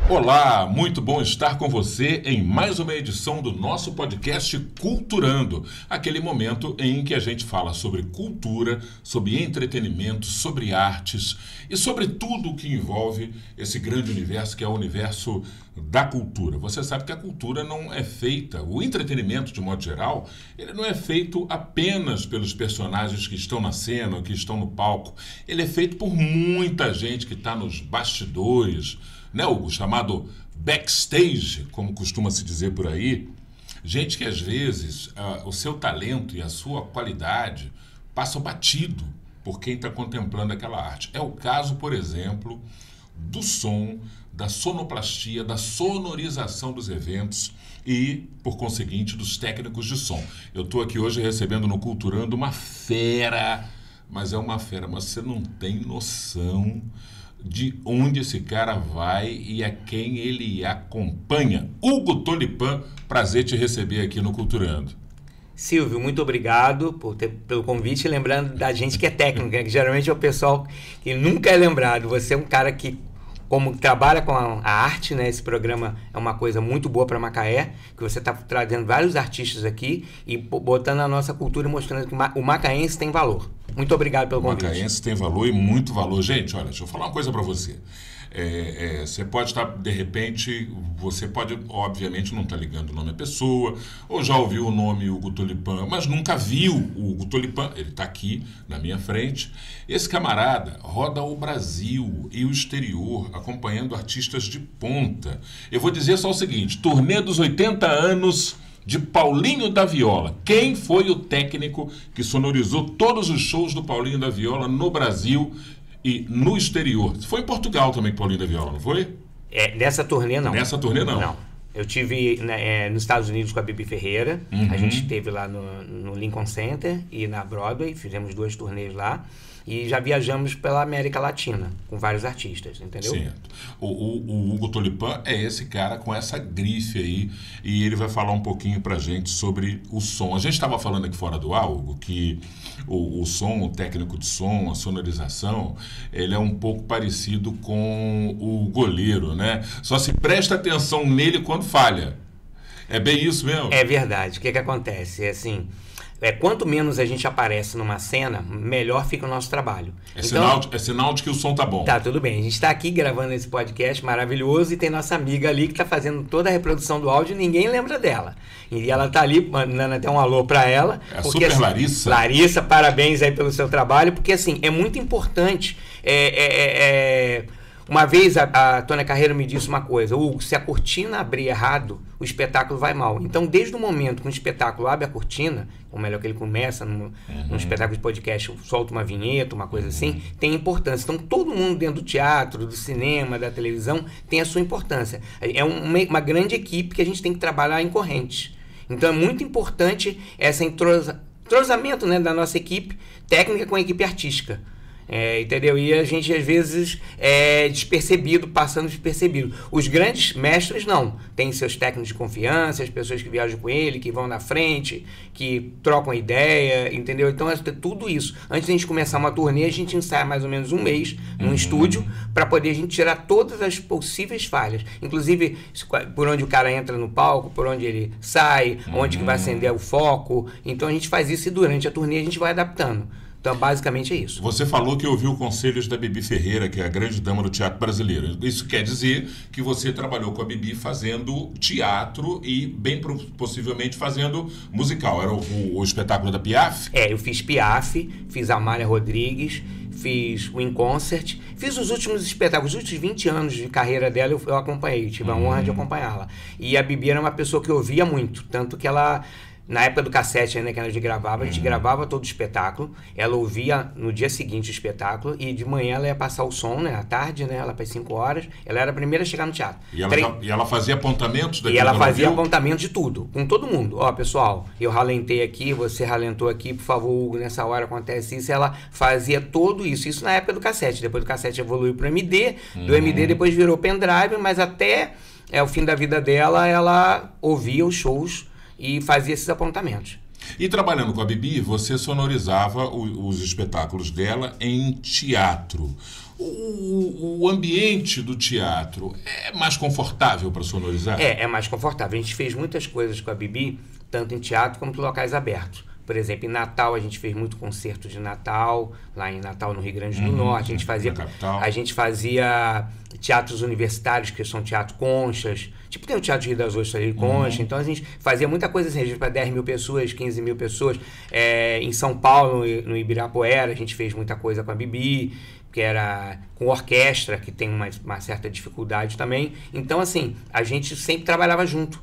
Olá, muito bom estar com você em mais uma edição do nosso podcast Culturando, aquele momento em que a gente fala sobre cultura, sobre entretenimento, sobre artes e sobre tudo o que envolve esse grande universo que é o universo da cultura. Você sabe que a cultura não é feita, o entretenimento de modo geral, ele não é feito apenas pelos personagens que estão na cena, que estão no palco, ele é feito por muita gente que está nos bastidores, né, o chamado backstage, como costuma se dizer por aí, gente que às vezes o seu talento e a sua qualidade passam batido por quem está contemplando aquela arte. É o caso, por exemplo, do som, da sonoplastia, da sonorização dos eventos e, por conseguinte, dos técnicos de som. Eu estou aqui hoje recebendo no Culturando uma fera, mas você não tem noção de onde esse cara vai e a quem ele acompanha. Hugo Tolipan, prazer te receber aqui no Culturando. Silvio, muito obrigado pelo convite, lembrando da gente que é técnico, né? Que geralmente é o pessoal que nunca é lembrado. Você é um cara que, como trabalha com a arte, né? Esse programa é uma coisa muito boa para Macaé, que você está trazendo vários artistas aqui e botando a nossa cultura e mostrando que o macaense tem valor. Muito obrigado pelo convite. O macaense tem valor e muito valor. Gente, olha, deixa eu falar uma coisa para você. Você pode estar, de repente, você pode, obviamente, não estar ligando o nome à pessoa, ou já ouviu o nome Hugo Tolipan, mas nunca viu o Hugo Tolipan. Ele está aqui na minha frente. Esse camarada roda o Brasil e o exterior, acompanhando artistas de ponta. Eu vou dizer só o seguinte: turnê dos 80 anos de Paulinho da Viola. Quem foi o técnico que sonorizou todos os shows do Paulinho da Viola no Brasil e no exterior? Foi em Portugal também que Paulinho da Viola, não foi? Nessa turnê não. Nessa turnê não? Não. Eu tive nos Estados Unidos com a Bibi Ferreira. Uhum. A gente esteve lá no Lincoln Center e na Broadway. Fizemos 2 turnês lá. E já viajamos pela América Latina, com vários artistas, entendeu? Certo. O Hugo Tolipan é esse cara com essa grife aí, e ele vai falar um pouquinho pra gente sobre o som. A gente estava falando aqui fora do ar, Hugo, que o som, o técnico de som, a sonorização, ele é um pouco parecido com o goleiro, né? Só se presta atenção nele quando falha. É bem isso mesmo? É verdade. O que acontece? É assim... quanto menos a gente aparece numa cena, melhor fica o nosso trabalho. É sinal de que o som tá bom. Tá, tudo bem. A gente está aqui gravando esse podcast maravilhoso e tem nossa amiga ali que está fazendo toda a reprodução do áudio e ninguém lembra dela. E ela tá ali mandando até um alô para ela. É a super assim, Larissa. Larissa, parabéns aí pelo seu trabalho, porque assim, é muito importante... Uma vez a Tônia Carreiro me disse uma coisa: Hugo, se a cortina abrir errado, o espetáculo vai mal. Então, desde o momento que um espetáculo abre a cortina, ou melhor, que ele começa num espetáculo de podcast, solta uma vinheta, uma coisa assim, tem importância. Então, todo mundo dentro do teatro, do cinema, da televisão, tem a sua importância. É uma grande equipe que a gente tem que trabalhar em correntes. Então, é muito importante esse entrosamento, né, da nossa equipe técnica com a equipe artística. Entendeu? E a gente às vezes passando despercebido. Os grandes mestres não, tem seus técnicos de confiança, as pessoas que viajam com ele, que vão na frente, que trocam ideia, entendeu? Então tudo isso. Antes de a gente começar uma turnê, a gente ensaia mais ou menos um mês num estúdio para poder a gente tirar todas as possíveis falhas, inclusive por onde o cara entra no palco, por onde ele sai, onde que vai acender o foco. Então a gente faz isso e durante a turnê a gente vai adaptando. Então, basicamente é isso. Você falou que ouviu conselhos da Bibi Ferreira, que é a grande dama do teatro brasileiro. Isso quer dizer que você trabalhou com a Bibi fazendo teatro e, bem possivelmente, fazendo musical. Era o espetáculo da Piaf? Eu fiz Piaf, fiz Amália Rodrigues, fiz o In Concert, fiz os últimos espetáculos, os últimos 20 anos de carreira dela eu acompanhei, tive a honra de acompanhá-la. E a Bibi era uma pessoa que eu ouvia muito, tanto que ela... Na época do cassete ainda que a gente gravava, a gente gravava todo o espetáculo, ela ouvia no dia seguinte o espetáculo e de manhã ela ia passar o som, né, à tarde, né, ela para 5 horas, ela era a primeira a chegar no teatro. E ela fazia apontamentos daquilo? E ela fazia apontamentos de tudo, com todo mundo. Ó, pessoal, eu ralentei aqui, você ralentou aqui, por favor, Hugo, nessa hora acontece isso. Ela fazia tudo isso, isso na época do cassete. Depois do cassete evoluiu para o MD, do MD depois virou pendrive, mas até o fim da vida dela, ela ouvia os shows e fazia esses apontamentos. E trabalhando com a Bibi, você sonorizava os espetáculos dela em teatro. O ambiente do teatro é mais confortável para sonorizar? É mais confortável. A gente fez muitas coisas com a Bibi, tanto em teatro como em locais abertos. Por exemplo, em Natal a gente fez muito concerto de Natal, lá em Natal, no Rio Grande do Norte. A gente fazia teatros universitários, que são teatro conchas. Tipo, tem o Teatro Rio das Ostras ali, concha. Então a gente fazia muita coisa assim, para 10 mil pessoas, 15 mil pessoas. Em São Paulo, no Ibirapuera, a gente fez muita coisa com a Bibi, que era com orquestra, que tem uma certa dificuldade também. Então, assim, a gente sempre trabalhava junto.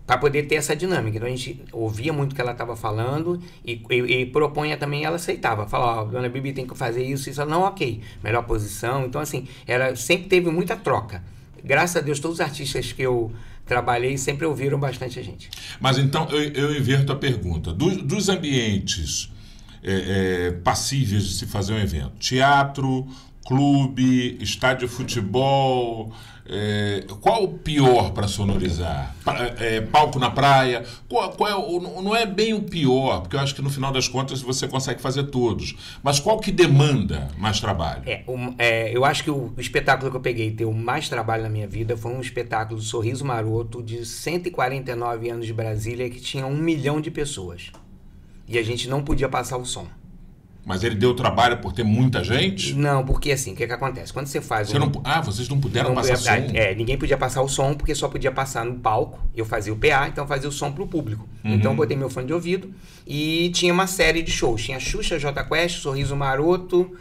Para poder ter essa dinâmica. Então a gente ouvia muito o que ela estava falando e propunha também, ela aceitava. Falava, dona Bibi tem que fazer isso, isso. Não, ok, melhor posição. Então assim, sempre teve muita troca. Graças a Deus, todos os artistas que eu trabalhei sempre ouviram bastante a gente. Mas então, eu inverto a pergunta. Dos ambientes passíveis de se fazer um evento, teatro, clube, estádio de futebol... qual o pior para sonorizar? Palco na praia? Não é bem o pior, porque eu acho que no final das contas você consegue fazer todos. Mas qual que demanda mais trabalho? Eu acho que o espetáculo que eu peguei deu mais trabalho na minha vida foi um espetáculo do Sorriso Maroto de 149 anos de Brasília, que tinha 1 milhão de pessoas. E a gente não podia passar o som. Mas ele deu trabalho por ter muita gente? Não, porque assim, o que acontece? Quando você faz... vocês não puderam passar som? Ninguém podia passar o som, porque só podia passar no palco. Eu fazia o PA, então eu fazia o som pro público. Então eu botei meu fone de ouvido e tinha uma série de shows. Tinha Xuxa, Jota Quest, Sorriso Maroto,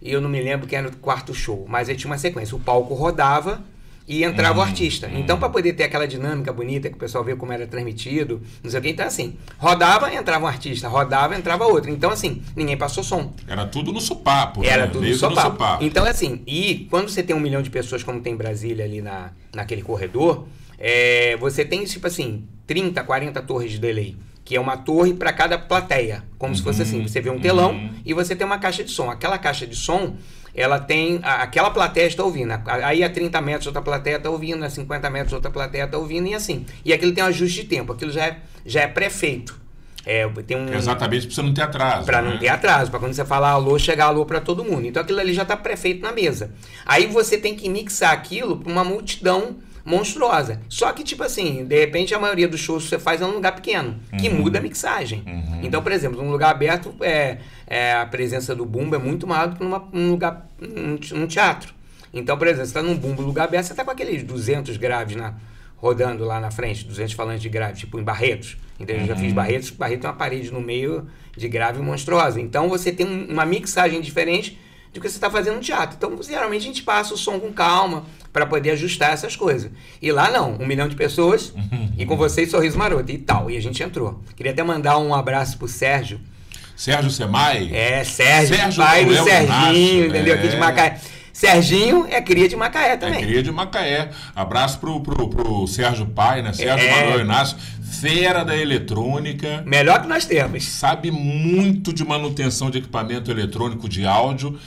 e eu não me lembro quem era o quarto show. Mas aí tinha uma sequência. O palco rodava e entrava o artista. Então, para poder ter aquela dinâmica bonita, que o pessoal vê como era transmitido, não sei o que, então assim, rodava, entrava um artista, rodava, entrava outro. Então, assim, ninguém passou som. Era tudo no sopapo. Era tudo no sopapo. Então, assim, e quando você tem 1 milhão de pessoas, como tem em Brasília, ali naquele corredor, você tem, tipo assim, 30, 40 torres de delay, que é uma torre para cada plateia. Como se fosse assim, você vê um telão e você tem uma caixa de som. Aquela caixa de som, ela tem... Aquela plateia está ouvindo. Aí a 30 metros outra plateia está ouvindo, a 50 metros outra plateia está ouvindo, e assim. E aquilo tem um ajuste de tempo. Aquilo já é pré-feito. Exatamente, para você não ter atraso. Para não ter atraso. Para quando você falar alô, chegar alô para todo mundo. Então aquilo ali já está pré-feito na mesa. Aí você tem que mixar aquilo para uma multidão monstruosa. Só que, tipo assim, de repente a maioria dos shows que você faz é num lugar pequeno, que muda a mixagem. Então, por exemplo, num lugar aberto, a presença do bumbo é muito maior do que num lugar, num teatro. Então, por exemplo, você está num bumbo, lugar aberto, você está com aqueles 200 graves rodando lá na frente, 200 falantes de grave, tipo em Barretos. Então, eu já fiz Barretos, Barreto é uma parede no meio de grave monstruosa. Então, você tem uma mixagem diferente do que você está fazendo no teatro. Então, geralmente, a gente passa o som com calma para poder ajustar essas coisas. E lá não, 1 milhão de pessoas e com vocês Sorriso Maroto e tal. E a gente entrou. Queria até mandar um abraço pro Sérgio. Sérgio Semai? Sérgio pai do Serginho, entendeu? Aqui de Macaé. Serginho é cria de Macaé também. É cria de Macaé. Abraço pro Sérgio pai, né? Sérgio Manuel Inácio, fera da eletrônica. Melhor que nós temos. Sabe muito de manutenção de equipamento eletrônico de áudio.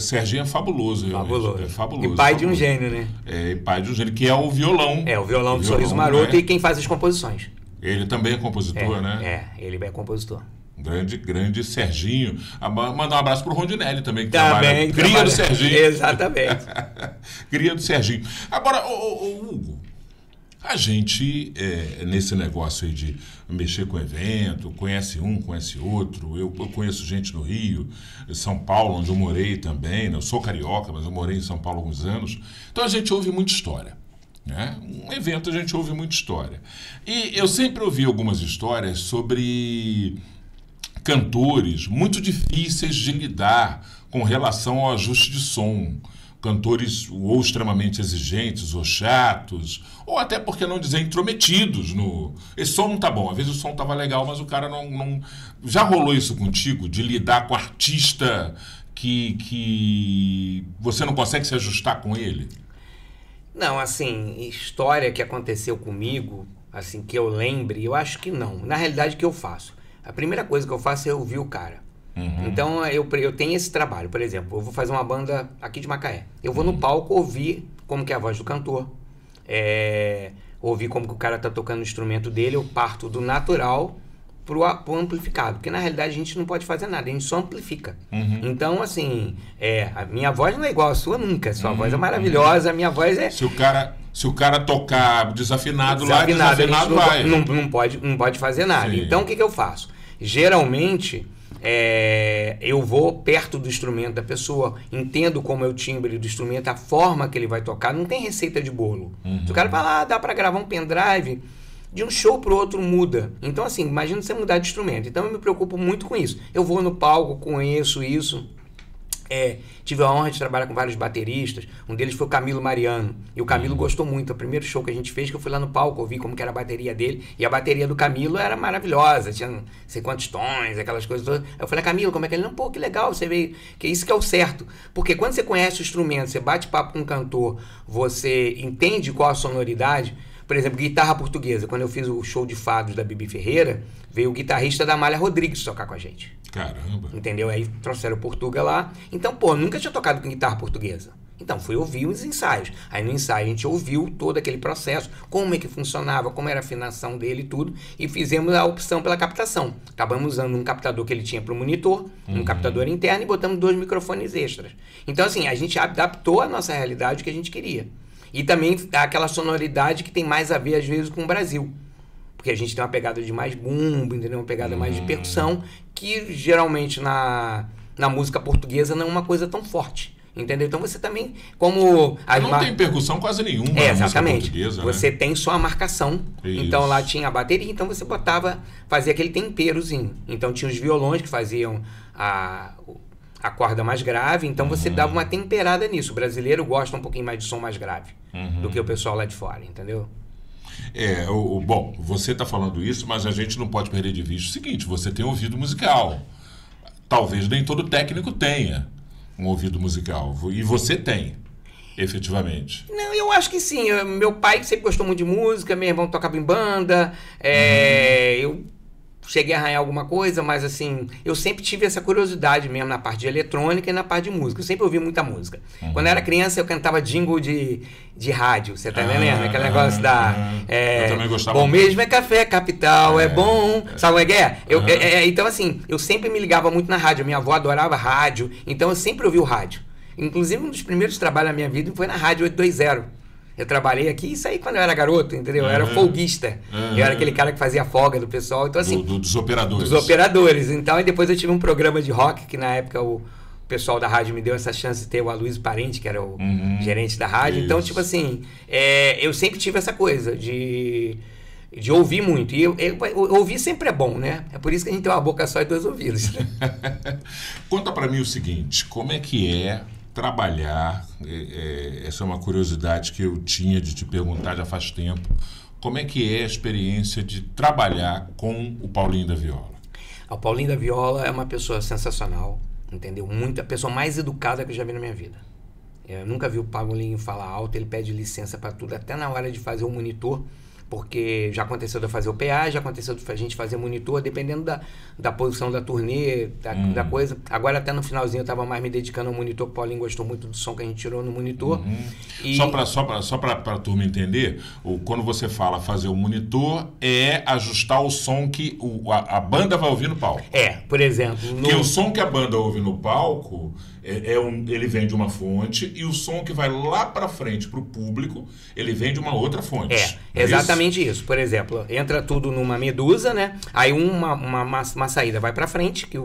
Serginho é fabuloso. Fabuloso. É fabuloso. E pai de um gênio, né? E pai de um gênio, que é o violão. O violão do Sorriso Maroto, e quem faz as composições. Ele também é compositor, né? Ele é compositor. Grande Serginho. Mandar um abraço pro Rondinelli também, que trabalha. Cria do Serginho. Exatamente. Cria do Serginho. Agora, Hugo, a gente, nesse negócio aí de mexer com evento, conhece um, conhece outro. Eu conheço gente no Rio, São Paulo, onde eu morei também. Né? Eu sou carioca, mas eu morei em São Paulo há alguns anos. Então a gente ouve muita história. Né? Um evento a gente ouve muita história. E eu sempre ouvi algumas histórias sobre cantores muito difíceis de lidar com relação ao ajuste de som. Cantores ou extremamente exigentes, ou chatos, ou até, por que não dizer, intrometidos no... Esse som não tá bom, às vezes o som tava legal, mas o cara não... Já rolou isso contigo, de lidar com artista que você não consegue se ajustar com ele? Não, assim, história que aconteceu comigo, assim, que eu lembre, eu acho que não. Na realidade, o que eu faço? A primeira coisa que eu faço é ouvir o cara. Então, eu tenho esse trabalho. Por exemplo, eu vou fazer uma banda aqui de Macaé. Eu vou no palco ouvir como que é a voz do cantor. Ouvir como que o cara tá tocando o instrumento dele. Eu parto do natural pro amplificado, porque na realidade a gente não pode fazer nada, a gente só amplifica. Então, assim, a minha voz não é igual à sua nunca, sua voz é maravilhosa, a minha voz é... Se o cara tocar desafinado lá, desafinado vai. Não pode fazer nada. Sim. Então, o que eu faço? Geralmente, eu vou perto do instrumento da pessoa, entendo como é o timbre do instrumento, a forma que ele vai tocar, não tem receita de bolo. Se o cara falar, dá para gravar um pendrive, de um show pro outro muda. Então, assim, imagina você mudar de instrumento. Então, eu me preocupo muito com isso. Eu vou no palco, conheço isso. Tive a honra de trabalhar com vários bateristas. Um deles foi o Camilo Mariano. E o Camilo gostou muito. O primeiro show que a gente fez, que eu fui lá no palco, eu vi como que era a bateria dele. E a bateria do Camilo era maravilhosa. Tinha não sei quantos tons, aquelas coisas todas. Eu falei, Camilo, como é que ele... Não, pô, que legal, você veio... Que isso que é o certo. Porque quando você conhece o instrumento, você bate papo com um cantor, você entende qual a sonoridade... Por exemplo, guitarra portuguesa. Quando eu fiz o show de fados da Bibi Ferreira, veio o guitarrista da Amália Rodrigues tocar com a gente. Caramba! Entendeu? Aí trouxeram o Portuga lá. Então, pô, nunca tinha tocado com guitarra portuguesa. Então, fui ouvir os ensaios. Aí no ensaio a gente ouviu todo aquele processo, como é que funcionava, como era a afinação dele e tudo, e fizemos a opção pela captação. Acabamos usando um captador que ele tinha para o monitor, um captador interno, e botamos 2 microfones extras. Então, assim, a gente adaptou a nossa realidade o que a gente queria. E também aquela sonoridade que tem mais a ver, às vezes, com o Brasil. Porque a gente tem uma pegada de mais bumbo, entendeu? Uma pegada mais de percussão, que geralmente na música portuguesa não é uma coisa tão forte. Entendeu? Então você também, como... Não tem percussão quase nenhuma na exatamente. música portuguesa, você né? tem só a marcação. Isso. Então lá tinha a bateria, então você fazia aquele temperozinho. Então tinha os violões que faziam a corda mais grave, então você dava uma temperada nisso. O brasileiro gosta um pouquinho mais de som mais grave do que o pessoal lá de fora, entendeu? Bom, você está falando isso, mas a gente não pode perder de vista o seguinte, você tem ouvido musical. Talvez nem todo técnico tenha um ouvido musical, e você tem, efetivamente. Não, eu acho que sim. Meu pai sempre gostou muito de música, meu irmão tocava em banda, eu cheguei a arranhar alguma coisa, mas assim, eu sempre tive essa curiosidade mesmo na parte de eletrônica e na parte de música. Eu sempre ouvi muita música. Quando eu era criança, eu cantava jingle de rádio, você tá entendendo? Aquele negócio eu também gostava. Bom mesmo é café, capital, é bom. Sabe como é que é? Então, assim, eu sempre me ligava muito na rádio. Minha avó adorava rádio, então eu sempre ouvi o rádio. Inclusive, um dos primeiros trabalhos da minha vida foi na Rádio 820. Eu trabalhei aqui, isso aí quando eu era garoto, entendeu? Eu era folguista. Eu era aquele cara que fazia folga do pessoal. Então, assim, dos operadores. Dos operadores. Então, e depois eu tive um programa de rock, que na época o pessoal da rádio me deu essa chance de ter o Aloysio Parente, que era o gerente da rádio. Isso. Então, tipo assim, eu sempre tive essa coisa de ouvir muito. E ouvir sempre é bom, né? É por isso que a gente tem uma boca só e 2 ouvidos. Conta pra mim o seguinte, como é que é trabalhar, essa é uma curiosidade que eu tinha de te perguntar já faz tempo, como é que é a experiência de trabalhar com o Paulinho da Viola? O Paulinho da Viola é uma pessoa sensacional, entendeu? A pessoa mais educada que eu já vi na minha vida. Eu nunca vi o Paulinho falar alto, ele pede licença para tudo, até na hora de fazer o monitor, porque já aconteceu de eu fazer o PA, já aconteceu de a gente fazer monitor, dependendo da posição da turnê, da coisa. Agora até no finalzinho eu estava mais me dedicando ao monitor, que o Paulinho gostou muito do som que a gente tirou no monitor. E... Só para a turma entender, quando você fala fazer o monitor, é ajustar o som que a banda vai ouvir no palco. Por exemplo... Porque o som que a banda ouve no palco, ele vem de uma fonte, e o som que vai lá para frente para o público, ele vem de uma outra fonte. Exatamente isso. Por exemplo, entra tudo numa medusa, né? Aí uma saída vai para frente, que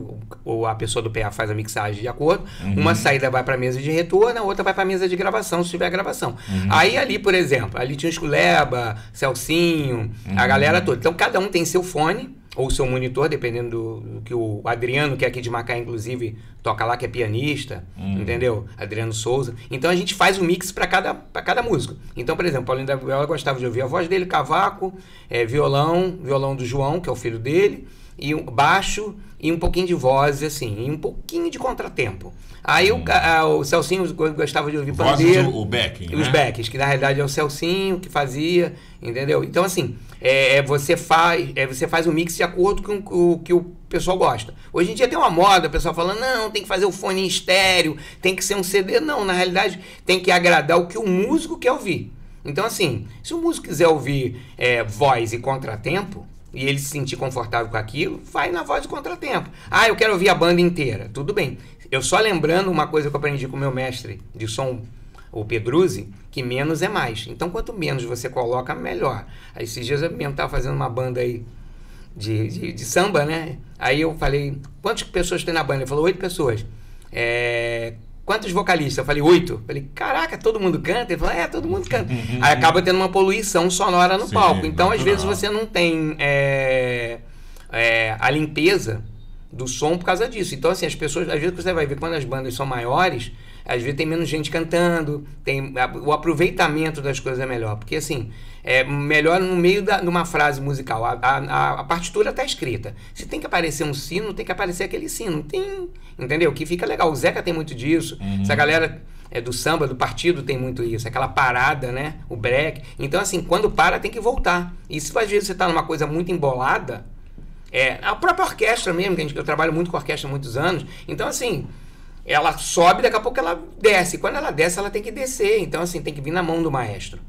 a pessoa do PA faz a mixagem de acordo. Uma saída vai para a mesa de retorno, a outra vai para a mesa de gravação, se tiver gravação. Aí ali, por exemplo, ali tinha o Esculeba, Celcinho, a galera toda. Então cada um tem seu fone ou seu monitor, dependendo do que o Adriano, que é aqui de Macaé, inclusive, toca lá, que é pianista, entendeu? Adriano Souza. Então a gente faz um mix para cada músico. Então, por exemplo, Paulinho da Viola gostava de ouvir a voz dele, cavaco, violão do João, que é o filho dele, e baixo e um pouquinho de voz, assim, e um pouquinho de contratempo. Aí o Celcinho gostava de ouvir pandeiro. O backing, os backings, que na realidade é o Celcinho que fazia, entendeu? Então, assim, você faz o mix de acordo com o que o pessoal gosta. Hoje em dia tem uma moda, o pessoal falando, não, tem que fazer o fone em estéreo, tem que ser um CD. Não, na realidade, tem que agradar o que o músico quer ouvir. Então, assim, se o músico quiser ouvir voz e contratempo, e ele se sentir confortável com aquilo, vai na voz do contratempo. Ah, eu quero ouvir a banda inteira. Tudo bem. Eu só lembrando uma coisa que eu aprendi com o meu mestre de som, o Pedruzzi, que menos é mais. Então, quanto menos você coloca, melhor. Aí, esses dias eu mesmo estava fazendo uma banda aí de samba, né? Aí eu falei, quantas pessoas tem na banda? Ele falou, 8 pessoas. Quantos vocalistas? Eu falei, 8. Falei, caraca, todo mundo canta? Ele falou, todo mundo canta. Aí acaba tendo uma poluição sonora no palco. Então, às vezes, você não tem a limpeza do som por causa disso. Então, assim, as pessoas, às vezes você vai ver quando as bandas são maiores, às vezes tem menos gente cantando, o aproveitamento das coisas é melhor. Porque, assim, é melhor no meio de uma frase musical. A partitura está escrita. Se tem que aparecer um sino, tem que aparecer aquele sino. Tem, entendeu? Que fica legal. O Zeca tem muito disso. Essa galera do samba, do partido, tem muito isso. Aquela parada, né? O break. Então, assim, quando para, tem que voltar. E se às vezes você está numa coisa muito embolada, a própria orquestra mesmo, que eu trabalho muito com orquestra há muitos anos. Então, assim, ela sobe, daqui a pouco ela desce. Quando ela desce, ela tem que descer. Então, assim, tem que vir na mão do maestro.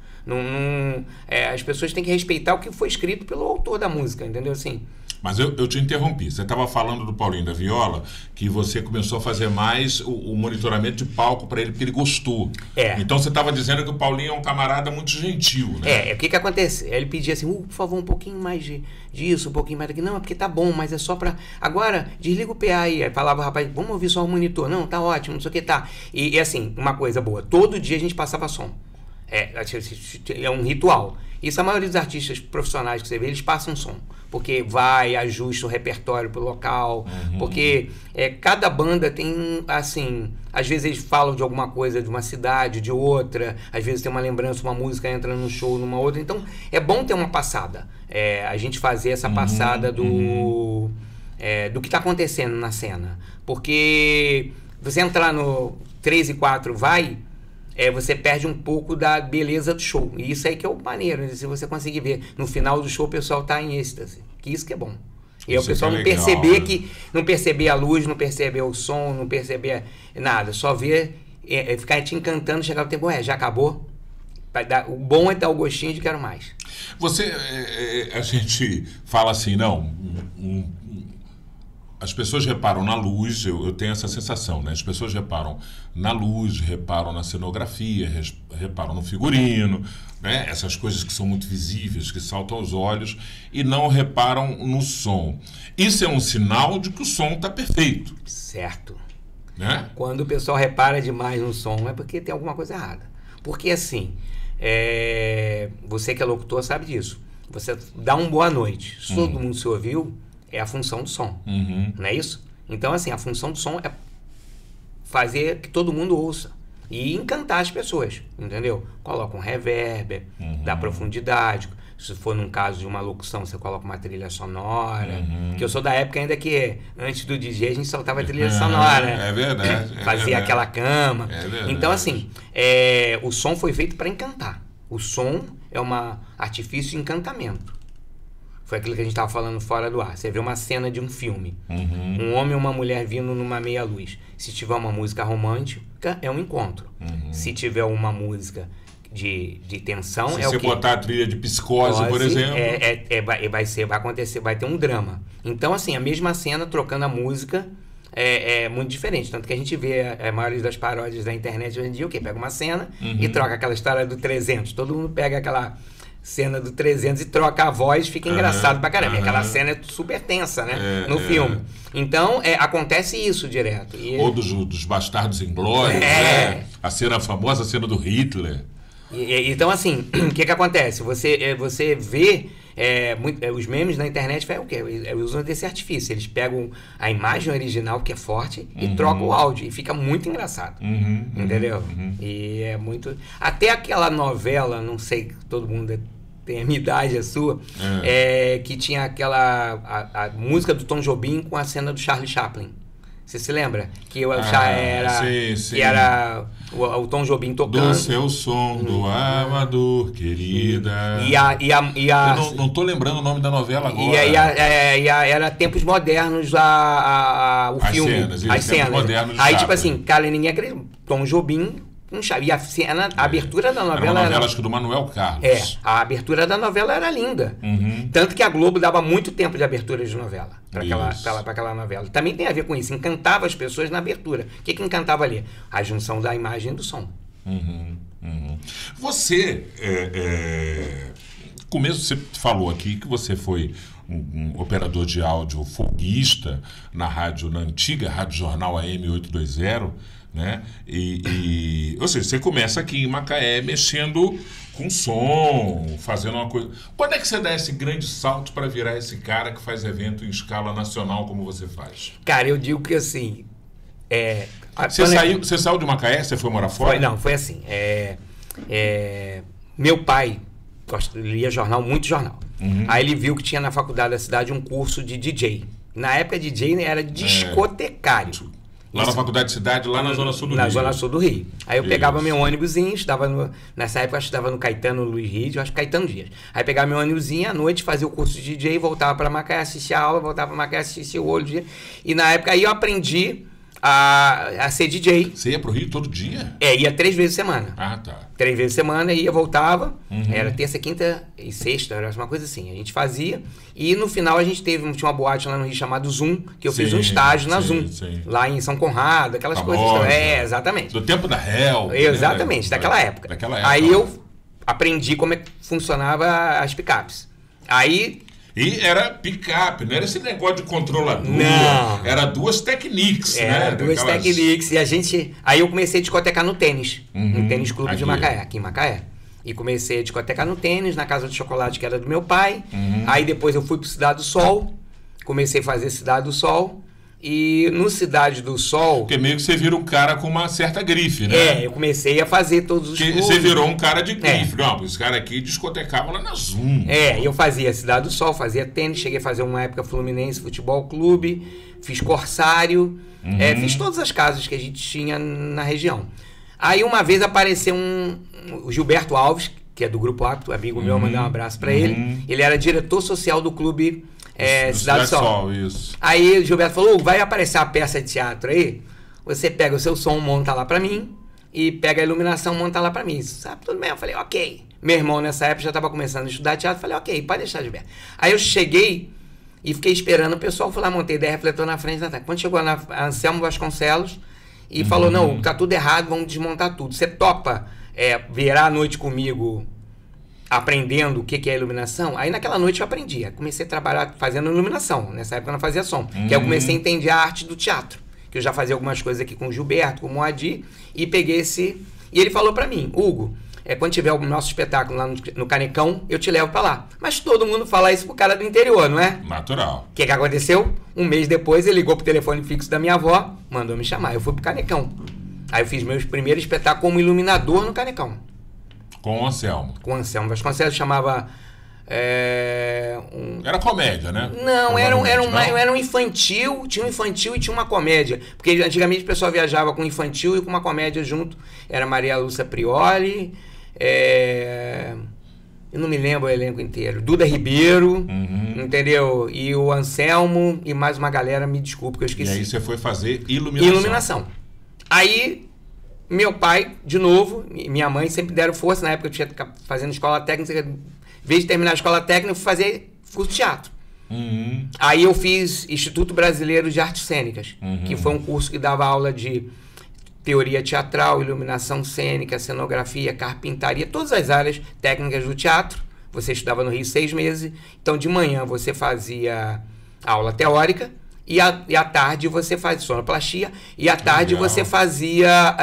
As pessoas têm que respeitar o que foi escrito pelo autor da música, entendeu? Assim, mas eu te interrompi. Você estava falando do Paulinho da Viola, que você começou a fazer mais o monitoramento de palco para ele, porque ele gostou. Então você estava dizendo que o Paulinho é um camarada muito gentil, né? O que acontece? Ele pedia assim, por favor, um pouquinho mais disso, um pouquinho mais daqui. Não, é porque tá bom, mas é só para... Agora, desliga o PA aí. Aí falava, rapaz, vamos ouvir só o monitor. Não, tá ótimo, não sei o que, tá. E assim, uma coisa boa, todo dia a gente passava som. É um ritual. Isso a maioria dos artistas profissionais que você vê, eles passam som. Porque ajusta o repertório pro local. Porque cada banda tem, assim... Às vezes eles falam de alguma coisa de uma cidade, de outra. Às vezes tem uma lembrança, uma música entra num show, numa outra. Então, é bom ter uma passada. A gente fazer essa passada do que está acontecendo na cena. Porque você entrar no 3 e 4 você perde um pouco da beleza do show. E isso aí que é o maneiro, né? Se você conseguir ver no final do show, o pessoal tá em êxtase. Que isso que é bom. E aí o pessoal não perceber a luz, não perceber o som, não perceber nada. Só ver, ficar te encantando, chegar o tempo, já acabou. O bom é dar o gostinho de quero mais. A gente fala assim, não... As pessoas reparam na luz, eu tenho essa sensação, né? As pessoas reparam na luz, reparam na cenografia, reparam no figurino, né? Essas coisas que são muito visíveis, que saltam aos olhos, e não reparam no som. Isso é um sinal de que o som está perfeito. Certo. Né? Quando o pessoal repara demais no som, é porque tem alguma coisa errada. Porque assim, você que é locutor sabe disso. Você dá um boa noite. Se todo mundo se ouviu, é a função do som, não é isso? Então, assim, a função do som é fazer que todo mundo ouça e encantar as pessoas, entendeu? Coloca um reverb, dá profundidade. Se for num caso de uma locução, você coloca uma trilha sonora. Que eu sou da época ainda que, antes do DJ, a gente soltava a trilha sonora. É verdade. Fazia aquela cama. É verdade. Então, assim, o som foi feito para encantar. O som é um artifício de encantamento. Foi aquilo que a gente estava falando fora do ar. Você vê uma cena de um filme. Um homem e uma mulher vindo numa meia-luz. Se tiver uma música romântica, é um encontro. Se tiver uma música de tensão, se é o quê? Se você botar a trilha de Psicose, por exemplo... vai acontecer, vai ter um drama. Então, assim, a mesma cena, trocando a música, é muito diferente. Tanto que a gente vê a maioria das paródias da internet hoje em dia, o quê? Pega uma cena e troca aquela história do 300. Todo mundo pega aquela... cena do 300 e troca a voz, fica engraçado pra caramba. Aquela cena é super tensa, né? No filme. Então, acontece isso direto. Ou dos Bastardos Inglórios, a famosa cena do Hitler. Então, assim, o que acontece? Você vê os memes na internet, o quê? Eles usam desse artifício. Eles pegam a imagem original, que é forte, e trocam o áudio. E fica muito engraçado. Entendeu? E é muito... Até aquela novela, não sei, todo mundo tem a minha idade, a sua, que tinha a música do Tom Jobim com a cena do Charlie Chaplin. Você se lembra? Que era o Tom Jobim tocando. Do seu som, do amador, querida. Eu não tô lembrando o nome da novela agora. Era Tempos Modernos, o filme. As cenas. Aí, tipo assim, cara, ninguém acredita. Tom Jobim E a abertura da novela era... acho que do Manuel Carlos. A abertura da novela era linda. Tanto que a Globo dava muito tempo de abertura de novela para aquela novela. Também tem a ver com isso, encantava as pessoas na abertura. O que encantava ali? A junção da imagem e do som. Você, começo você falou aqui que você foi um operador de áudio folguista na antiga Rádio Jornal AM 820, né? Ou seja, você começa aqui em Macaé mexendo com som, fazendo uma coisa. Quando é que você dá esse grande salto para virar esse cara que faz evento em escala nacional como você faz? Cara, eu digo que assim... Você saiu de Macaé? Você foi morar fora? Foi assim. Meu pai lia jornal, muito jornal. Aí ele viu que tinha na faculdade da cidade um curso de DJ. Na época, DJ era discotecário. Lá na faculdade de cidade, lá na Zona Sul do Rio. Na Zona Sul do Rio. Aí eu pegava meu ônibusinho, nessa época eu estudava no Caetano Luiz Rídio, acho que Caetano Dias. Aí pegava meu ônibusinho à noite, fazia o curso de DJ, voltava para Macaé, assistia a aula, voltava para Macaé, assistia o olho. E na época aí eu aprendi a ser DJ. Você ia pro Rio todo dia? Ia 3 vezes a semana. Ah, tá. 3 vezes a semana, ia, voltava. Era terça, quinta e sexta, era uma coisa assim. A gente fazia. E no final a gente tinha uma boate lá no Rio chamado Zoom, que eu fiz um estágio na Zoom. Lá em São Conrado, aquelas famosa, coisas. Exatamente. Do tempo da Hell. Exatamente, né? daquela época. Aí eu aprendi como é que funcionava as picapes. Aí... E era picape, não era esse negócio de controlador. Não. Era 2 Technics, né? Era 2 Technics. E aí eu comecei a discotecar no tênis. No tênis clube de Macaé, aqui em Macaé. E comecei a discotecar no tênis, na Casa de Chocolate, que era do meu pai. Aí depois eu fui pro Cidade do Sol. Comecei a fazer Cidade do Sol. E no Cidade do Sol... Porque meio que você vira um cara com uma certa grife, né? Eu comecei a fazer todos os clubes. Você virou um cara de grife. Não, esse cara aqui discotecava lá na Zoom. Eu fazia Cidade do Sol, fazia tênis, cheguei a fazer uma época Fluminense Futebol Clube, fiz Corsário, fiz todas as casas que a gente tinha na região. Aí uma vez apareceu o Gilberto Alves, que é do Grupo Apto, amigo meu, mandar um abraço para ele. Ele era diretor social do clube... Cidade do Sol. Isso. Aí o Gilberto falou, vai aparecer a peça de teatro aí, você pega o seu som, monta lá pra mim, e pega a iluminação, monta lá pra mim. Sabe, tudo bem? Eu falei, ok. Meu irmão nessa época já estava começando a estudar teatro, falei, ok, pode deixar, Gilberto. Aí eu cheguei e fiquei esperando o pessoal, fui lá, montei 10 refletor na frente. Quando chegou a Anselmo Vasconcelos e falou, não, tá tudo errado, vamos desmontar tudo. Você topa virar a noite comigo aprendendo o que é iluminação? Aí naquela noite eu aprendi. Comecei a trabalhar fazendo iluminação. Nessa época eu não fazia som. Que aí eu comecei a entender a arte do teatro. Que eu já fazia algumas coisas aqui com o Gilberto, com o Moadir. E peguei esse... E ele falou pra mim, Hugo, quando tiver o nosso espetáculo lá no Canecão, eu te levo pra lá. Mas todo mundo fala isso pro cara do interior, não é? Natural. O que aconteceu? Um mês depois ele ligou pro telefone fixo da minha avó, mandou me chamar. Eu fui pro Canecão. Aí eu fiz meus primeiros espetáculos como iluminador no Canecão. Com o Anselmo. Com o Anselmo Vasconcelos, chamava... Era comédia, né? Não, era um infantil, tinha um infantil e tinha uma comédia. Porque antigamente o pessoal viajava com infantil e com uma comédia junto. Era Maria Lúcia Prioli, eu não me lembro o elenco inteiro. Duda Ribeiro, entendeu? E o Anselmo e mais uma galera, me desculpe que eu esqueci. E aí você foi fazer iluminação. Iluminação. Aí... Meu pai, de novo, e minha mãe sempre deram força. Na época eu tinha fazendo escola técnica. Em vez de terminar a escola técnica, eu fui fazer curso de teatro. Aí eu fiz Instituto Brasileiro de Artes Cênicas, que foi um curso que dava aula de teoria teatral, iluminação cênica, cenografia, carpintaria, todas as áreas técnicas do teatro. Você estudava no Rio 6 meses. Então, de manhã você fazia aula teórica. E à tarde você fazia sonoplastia. E à tarde você fazia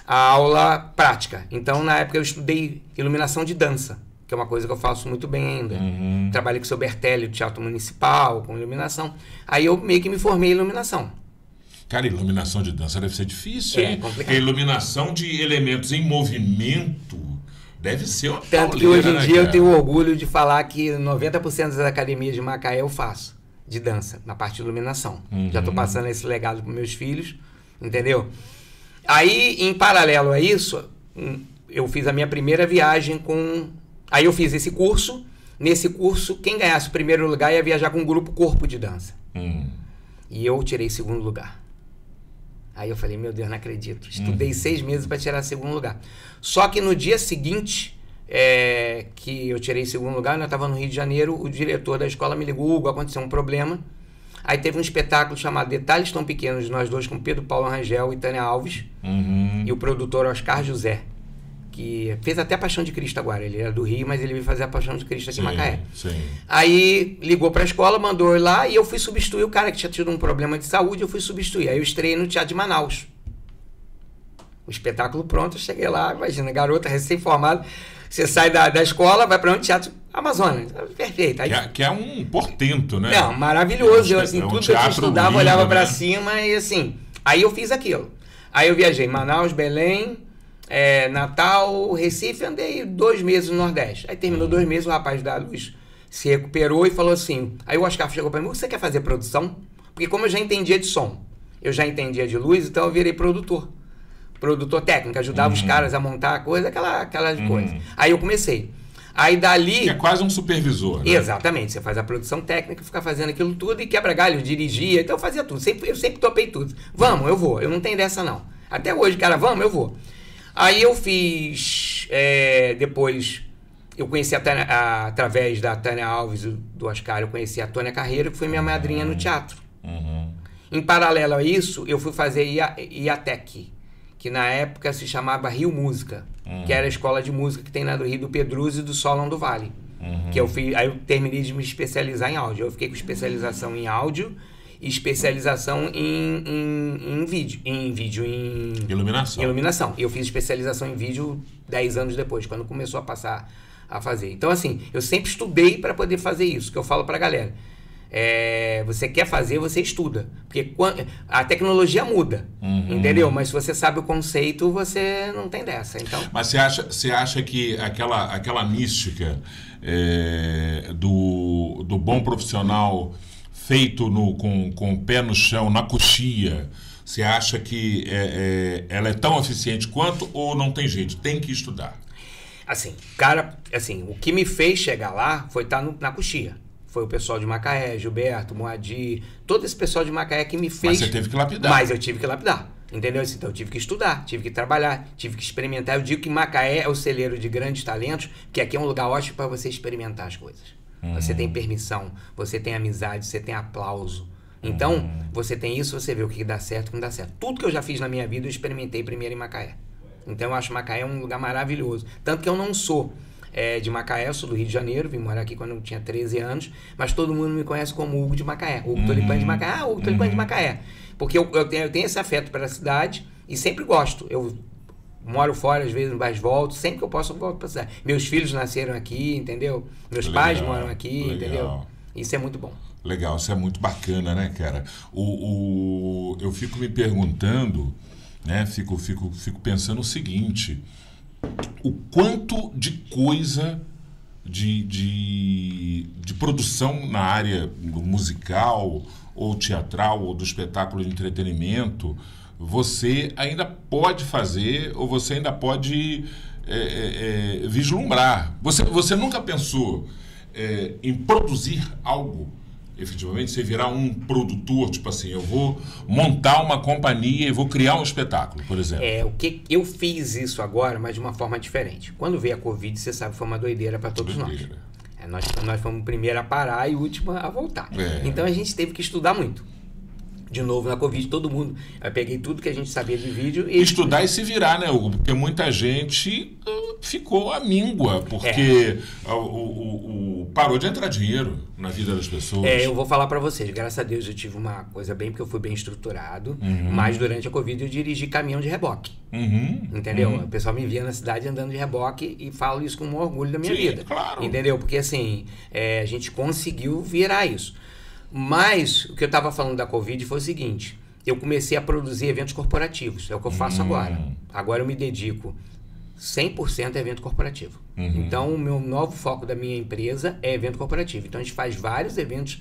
a aula prática. Então, na época, eu estudei iluminação de dança, que é uma coisa que eu faço muito bem ainda. Trabalhei com o seu Bertelli, do Teatro Municipal, com iluminação. Aí eu meio que me formei em iluminação. Cara, iluminação de dança deve ser difícil, hein? Complicado. Porque iluminação de elementos em movimento deve ser uma Tanto que hoje em dia eu tenho orgulho de falar que 90% das academias de Macaé eu faço de dança, na parte de iluminação. Já estou passando esse legado para meus filhos, entendeu? Aí, em paralelo a isso, eu fiz a minha primeira viagem com... Aí eu fiz esse curso. Nesse curso, quem ganhasse o primeiro lugar ia viajar com um grupo Corpo de Dança. E eu tirei segundo lugar. Aí eu falei, meu Deus, não acredito. Estudei 6 meses para tirar segundo lugar. Só que no dia seguinte, que eu tirei segundo lugar, eu estava no Rio de Janeiro, o diretor da escola me ligou, Hugo, aconteceu um problema. Aí teve um espetáculo chamado Detalhes Tão Pequenos de Nós Dois, com Pedro Paulo Rangel e Tânia Alves, e o produtor Oscar José, que fez até a Paixão de Cristo agora. Ele era do Rio, mas ele veio fazer a Paixão de Cristo aqui em Macaé. Sim. Aí ligou para a escola, mandou eu lá, e eu fui substituir o cara que tinha tido um problema de saúde, eu fui substituir. Aí eu estreiei no Teatro de Manaus. O espetáculo pronto, eu cheguei lá, imagina, garota recém-formada, você sai da escola, vai para um teatro Amazonas. Perfeito. Aí, que é um portento, né? Não, maravilhoso. Eu, assim, tudo que eu estudava, olhava para cima e assim. Aí eu fiz aquilo. Aí eu viajei Manaus, Belém, Natal, Recife, andei 2 meses no Nordeste. Aí terminou 2 meses, o rapaz da Luz se recuperou e falou assim. Aí o Oscar chegou para mim, você quer fazer produção? Porque como eu já entendia de som, eu já entendia de luz, então eu virei produtor técnico, ajudava os caras a montar a coisa, aquelas coisas. Aí eu comecei. Aí dali... Que é quase um supervisor, né? Exatamente, você faz a produção técnica, fica fazendo aquilo tudo e quebra galho, dirigia, então eu fazia tudo, eu sempre topei tudo. Vamos, eu vou, eu não tenho dessa não. Até hoje, cara, vamos, eu vou. Aí eu fiz, depois, eu conheci através da Tânia Alves, do Oscar, eu conheci a Tônia Carreiro, que foi minha madrinha no teatro. Em paralelo a isso, eu fui fazer IATEC, que na época se chamava Rio Música, que era a escola de música que tem na do Rio do Pedruz e do Solon do Vale. Que aí eu terminei de me especializar em áudio. Eu fiquei com especialização em áudio e especialização em vídeo. Em iluminação. E eu fiz especialização em vídeo 10 anos depois, quando começou a passar a fazer. Então, assim, eu sempre estudei para poder fazer isso, que eu falo pra galera. Você quer fazer, você estuda. Porque a tecnologia muda, entendeu? Mas se você sabe o conceito, você não tem dessa. Então... Mas você acha que aquela mística do bom profissional feito com o pé no chão, na coxia, você acha que ela é tão eficiente quanto ou não tem jeito? Tem que estudar. Assim, cara, o que me fez chegar lá foi estar na coxia. Foi o pessoal de Macaé, Gilberto, Moadir, todo esse pessoal de Macaé que me fez... Mas você teve que lapidar. Mas eu tive que lapidar, entendeu? Então eu tive que estudar, tive que trabalhar, tive que experimentar. Eu digo que Macaé é o celeiro de grandes talentos, porque aqui é um lugar ótimo para você experimentar as coisas. Você tem permissão, você tem amizade, você tem aplauso. Então, você tem isso, você vê o que dá certo e o que não dá certo. Tudo que eu já fiz na minha vida, eu experimentei primeiro em Macaé. Então eu acho Macaé um lugar maravilhoso. Tanto que eu não sou... de Macaé, eu sou do Rio de Janeiro, vim morar aqui quando eu tinha 13 anos, mas todo mundo me conhece como Hugo de Macaé, Hugo Tulipã de Macaé, Hugo Tulipã de Macaé, porque eu tenho esse afeto pela cidade e sempre gosto, eu moro fora às vezes, mas volto, sempre que eu posso eu volto para a cidade. Meus filhos nasceram aqui, entendeu? Meus pais moram aqui, entendeu? Isso é muito bom. Legal, isso é muito bacana, né, cara? Eu fico me perguntando, né, fico pensando o seguinte... O quanto de coisa de produção na área do musical ou teatral ou do espetáculo de entretenimento você ainda pode fazer ou você ainda pode vislumbrar. Você nunca pensou em produzir algo? Efetivamente, você virar um produtor, tipo assim, eu vou montar uma companhia e vou criar um espetáculo, por exemplo. Eu fiz isso agora, mas de uma forma diferente. Quando veio a Covid, você sabe, foi uma doideira para todos nós. Nós fomos o primeiro a parar e o último a voltar. Então a gente teve que estudar muito. De novo, na Covid, todo mundo... Eu peguei tudo que a gente sabia de vídeo e... Estudar e se virar, né, Hugo? Porque muita gente ficou amíngua, porque parou de entrar dinheiro na vida das pessoas. Eu vou falar para vocês, graças a Deus eu tive uma coisa bem, porque eu fui bem estruturado, mas durante a Covid eu dirigi caminhão de reboque. Entendeu? O pessoal me via na cidade andando de reboque e falo isso com um orgulho da minha vida. Claro. Entendeu? Porque assim, a gente conseguiu virar isso. Mas o que eu estava falando da Covid foi o seguinte, eu comecei a produzir eventos corporativos, é o que eu faço agora. Agora eu me dedico 100% a evento corporativo. Então o meu novo foco da minha empresa é evento corporativo. Então a gente faz vários eventos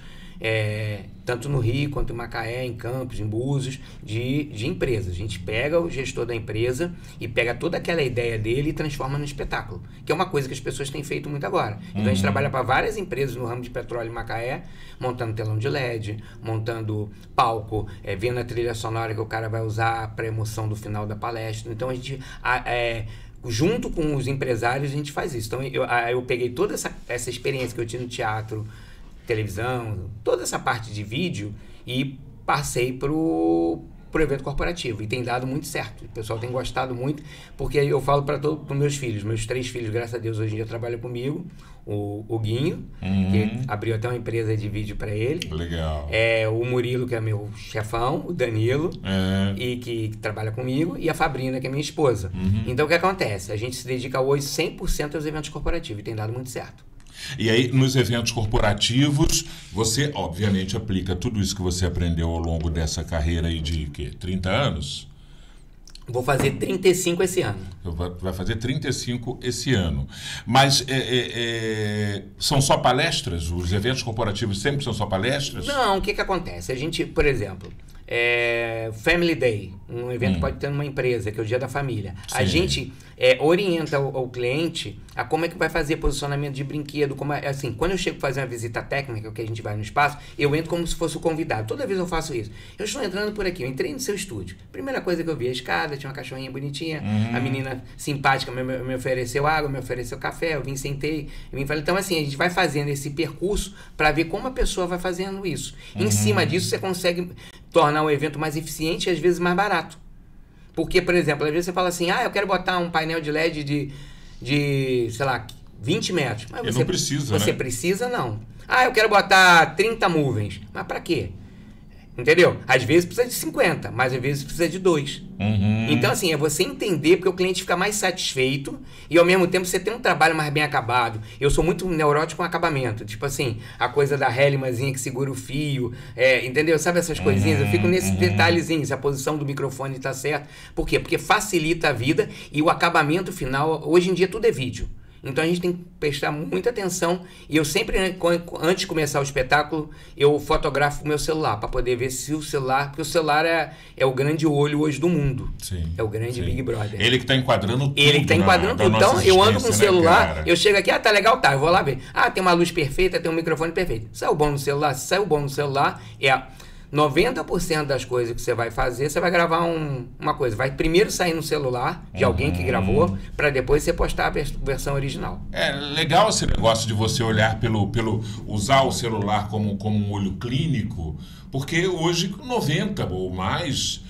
tanto no Rio quanto em Macaé, em Campos, em Búzios, de empresas. A gente pega o gestor da empresa e pega toda aquela ideia dele e transforma no espetáculo, que é uma coisa que as pessoas têm feito muito agora. Então a gente trabalha para várias empresas no ramo de petróleo em Macaé, montando telão de LED, montando palco, vendo a trilha sonora que o cara vai usar para a emoção do final da palestra. Então a gente... junto com os empresários a gente faz isso. Então eu peguei toda essa experiência que eu tinha no teatro, televisão, toda essa parte de vídeo e passei pro evento corporativo e tem dado muito certo. O pessoal tem gostado muito, porque eu falo para os meus filhos, meus 3 filhos, graças a Deus, hoje em dia trabalham comigo, o Guinho, que abriu até uma empresa de vídeo para ele. Legal. O Murilo, que é meu chefão, o Danilo, e que trabalha comigo, e a Fabrina, que é minha esposa. Então o que acontece? A gente se dedica hoje 100% aos eventos corporativos e tem dado muito certo. E aí, nos eventos corporativos, você, obviamente, aplica tudo isso que você aprendeu ao longo dessa carreira aí de, 30 anos? Vou fazer 35 esse ano. Vai fazer 35 esse ano. Mas são só palestras? Os eventos corporativos sempre são só palestras? Não, o que acontece? A gente, por exemplo... Family Day, um evento pode ter numa empresa, que é o Dia da Família. Sim. A gente orienta o cliente a como é que vai fazer posicionamento de brinquedo. Assim, quando eu chego para fazer uma visita técnica, que a gente vai no espaço, eu entro como se fosse o convidado. Toda vez eu faço isso. Eu estou entrando por aqui, eu entrei no seu estúdio. Primeira coisa que eu vi, a escada, tinha uma cachorrinha bonitinha, a menina simpática me ofereceu água, me ofereceu café, eu vim, sentei, falei. Então, assim, a gente vai fazendo esse percurso para ver como a pessoa vai fazendo isso. Em cima disso, você consegue tornar um evento mais eficiente e às vezes mais barato. Porque, por exemplo, às vezes você fala assim, eu quero botar um painel de LED de sei lá, 20 metros. Mas você não precisa, Você precisa, não. Eu quero botar 30 nuvens. Mas para quê? Entendeu? Às vezes precisa de 50, mas às vezes precisa de 2. Então, assim, é você entender, porque o cliente fica mais satisfeito e, ao mesmo tempo, você tem um trabalho mais bem acabado. Eu sou muito neurótico com acabamento. Tipo assim, a coisa da Hellmanzinha que segura o fio, entendeu? Sabe essas coisinhas? Eu fico nesse detalhezinho, se a posição do microfone está certa. Por quê? Porque facilita a vida e o acabamento final, hoje em dia, tudo é vídeo. Então a gente tem que prestar muita atenção e eu sempre, antes de começar o espetáculo, eu fotografo o meu celular para poder ver se o celular, porque o celular é o grande olho hoje do mundo. Sim, é o grande Big Brother. Ele que está enquadrando tudo. Ele que está enquadrando tudo. Então eu ando com o celular, eu chego aqui, tá legal, tá, eu vou lá ver. Tem uma luz perfeita, tem um microfone perfeito. Saiu bom no celular? Se saiu bom no celular, 90% das coisas que você vai fazer, você vai gravar uma coisa. Vai primeiro sair no celular de alguém que gravou, para depois você postar a versão original. É legal esse negócio de você olhar usar o celular como um olho clínico, porque hoje 90% ou mais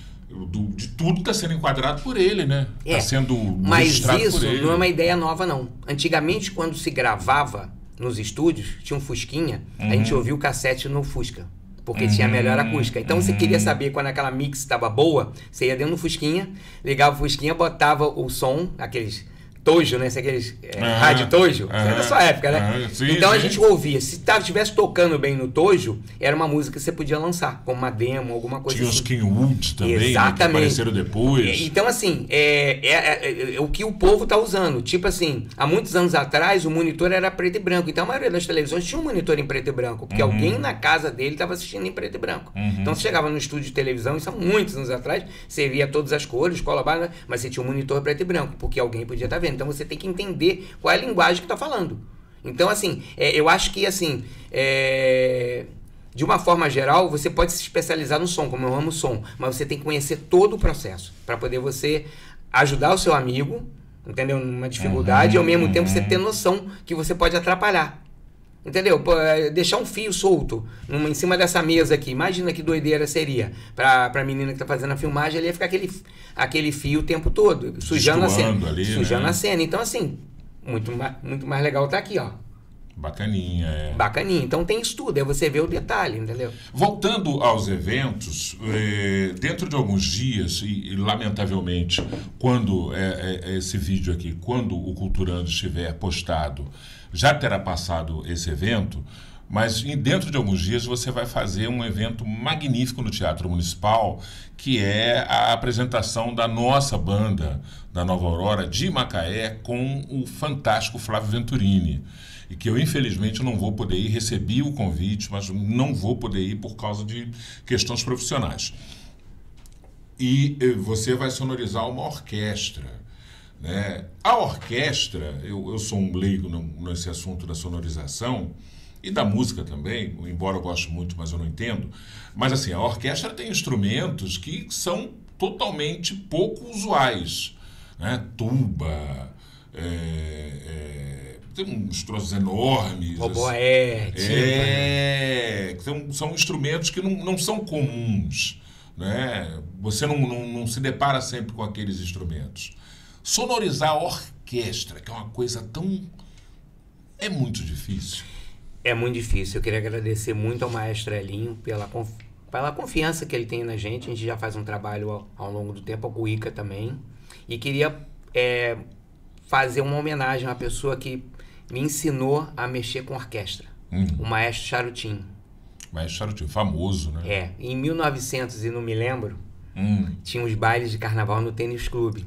de tudo está sendo enquadrado por ele, né? Está sendo registrado por ele. Mas isso não é uma ideia nova, não. Antigamente, quando se gravava nos estúdios, tinha um Fusquinha, a gente ouvia o cassete no Fusca. Porque tinha a melhor acústica. Então, você queria saber quando aquela mix estava boa, você ia dentro do Fusquinha, ligava o Fusquinha, botava o som, aqueles Tojo, né? Aqueles rádio Tojo. É da sua época, né? Sim, então sim. A gente ouvia. Se estivesse tocando bem no Tojo, era uma música que você podia lançar, como uma demo, alguma coisa assim. Tinha os Kenwood também, né, que apareceram depois. Então, assim, é o que o povo tá usando. Tipo assim, há muitos anos atrás, o monitor era preto e branco. Então, a maioria das televisões tinha um monitor em preto e branco, porque alguém na casa dele estava assistindo em preto e branco. Então, você chegava no estúdio de televisão, isso há muitos anos atrás, você via todas as cores, escola básica, mas você tinha um monitor preto e branco, porque alguém podia estar vendo. Então, você tem que entender qual é a linguagem que está falando. Então, assim, eu acho que, assim, de uma forma geral, você pode se especializar no som, como eu amo som, mas você tem que conhecer todo o processo para poder você ajudar o seu amigo, entendeu? Numa dificuldade, e ao mesmo tempo você ter noção que você pode atrapalhar. Entendeu? Deixar um fio solto em cima dessa mesa aqui. Imagina que doideira seria para a menina que está fazendo a filmagem, ele ia ficar aquele fio o tempo todo, sujando a cena. Ali, sujando a cena. Então, assim, muito mais legal tá aqui, ó. Bacaninha, Bacaninha. Então tem isso tudo, é você ver o detalhe, entendeu? Voltando aos eventos, dentro de alguns dias, e lamentavelmente, quando esse vídeo aqui, quando o Culturando estiver postado, já terá passado esse evento, mas dentro de alguns dias você vai fazer um evento magnífico no Teatro Municipal, que é a apresentação da nossa banda, da Nova Aurora, de Macaé, com o fantástico Flávio Venturini. e que eu, infelizmente, não vou poder ir. Recebi o convite, mas não vou poder ir por causa de questões profissionais. E você vai sonorizar uma orquestra, né? A orquestra, eu sou um leigo nesse assunto da sonorização e da música também, embora eu goste muito, mas eu não entendo. Mas assim, a orquestra tem instrumentos que são totalmente pouco usuais, né? Tuba, tem uns troços enormes. Oboé, são instrumentos que não são comuns, né? Você não se depara sempre com aqueles instrumentos. Sonorizar a orquestra, que é uma coisa tão... é muito difícil. É muito difícil. Eu queria agradecer muito ao maestro Elinho pela confiança que ele tem na gente. A gente já faz um trabalho ao longo do tempo, ao Cuíca também. E queria fazer uma homenagem a uma pessoa que me ensinou a mexer com orquestra. O maestro Charutinho. Maestro Charutinho, famoso, né? Em 1900 e não me lembro, tinha uns bailes de carnaval no Tênis Clube.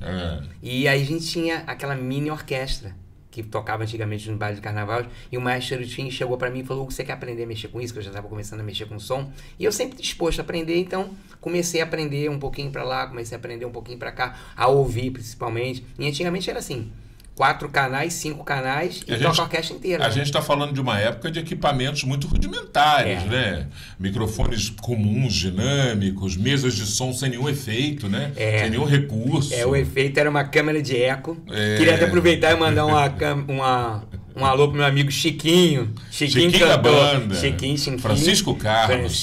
E aí a gente tinha aquela mini orquestra que tocava antigamente no baile de carnaval, e o maestro Charutinho chegou para mim e falou: você quer aprender a mexer com isso? Que eu já estava começando a mexer com som. E eu sempre disposto a aprender, então comecei a aprender um pouquinho para lá, comecei a aprender um pouquinho para cá, a ouvir principalmente. E antigamente era assim, 4 canais, 5 canais e toca a orquestra inteira. A gente está falando de uma época de equipamentos muito rudimentares, né? Microfones comuns, dinâmicos, mesas de som sem nenhum efeito, né? Sem nenhum recurso. O efeito era uma câmera de eco. Queria até aproveitar e mandar um alô pro meu amigo Chiquinho. Chiquinho da banda. Chiquinho. Francisco Carlos.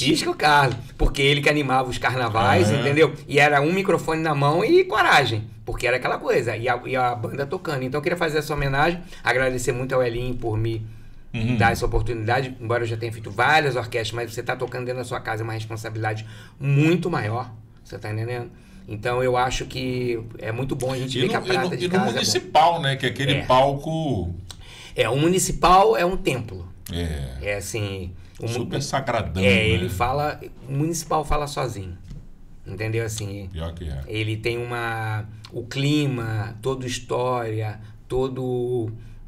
Porque ele que animava os carnavais, entendeu? E era um microfone na mão e coragem. Porque era aquela coisa, e a banda tocando. Então eu queria fazer essa homenagem, agradecer muito ao Elinho por me dar essa oportunidade, embora eu já tenha feito várias orquestras, mas você está tocando dentro da sua casa é uma responsabilidade muito maior, você está entendendo? Então eu acho que é muito bom a gente ver que a prata de casa... E no municipal, né, que é aquele palco... O municipal é um templo. É assim... Super sagradão, né? Ele fala... O municipal fala sozinho. Entendeu? Assim, pior que é. Ele tem o clima, toda a história,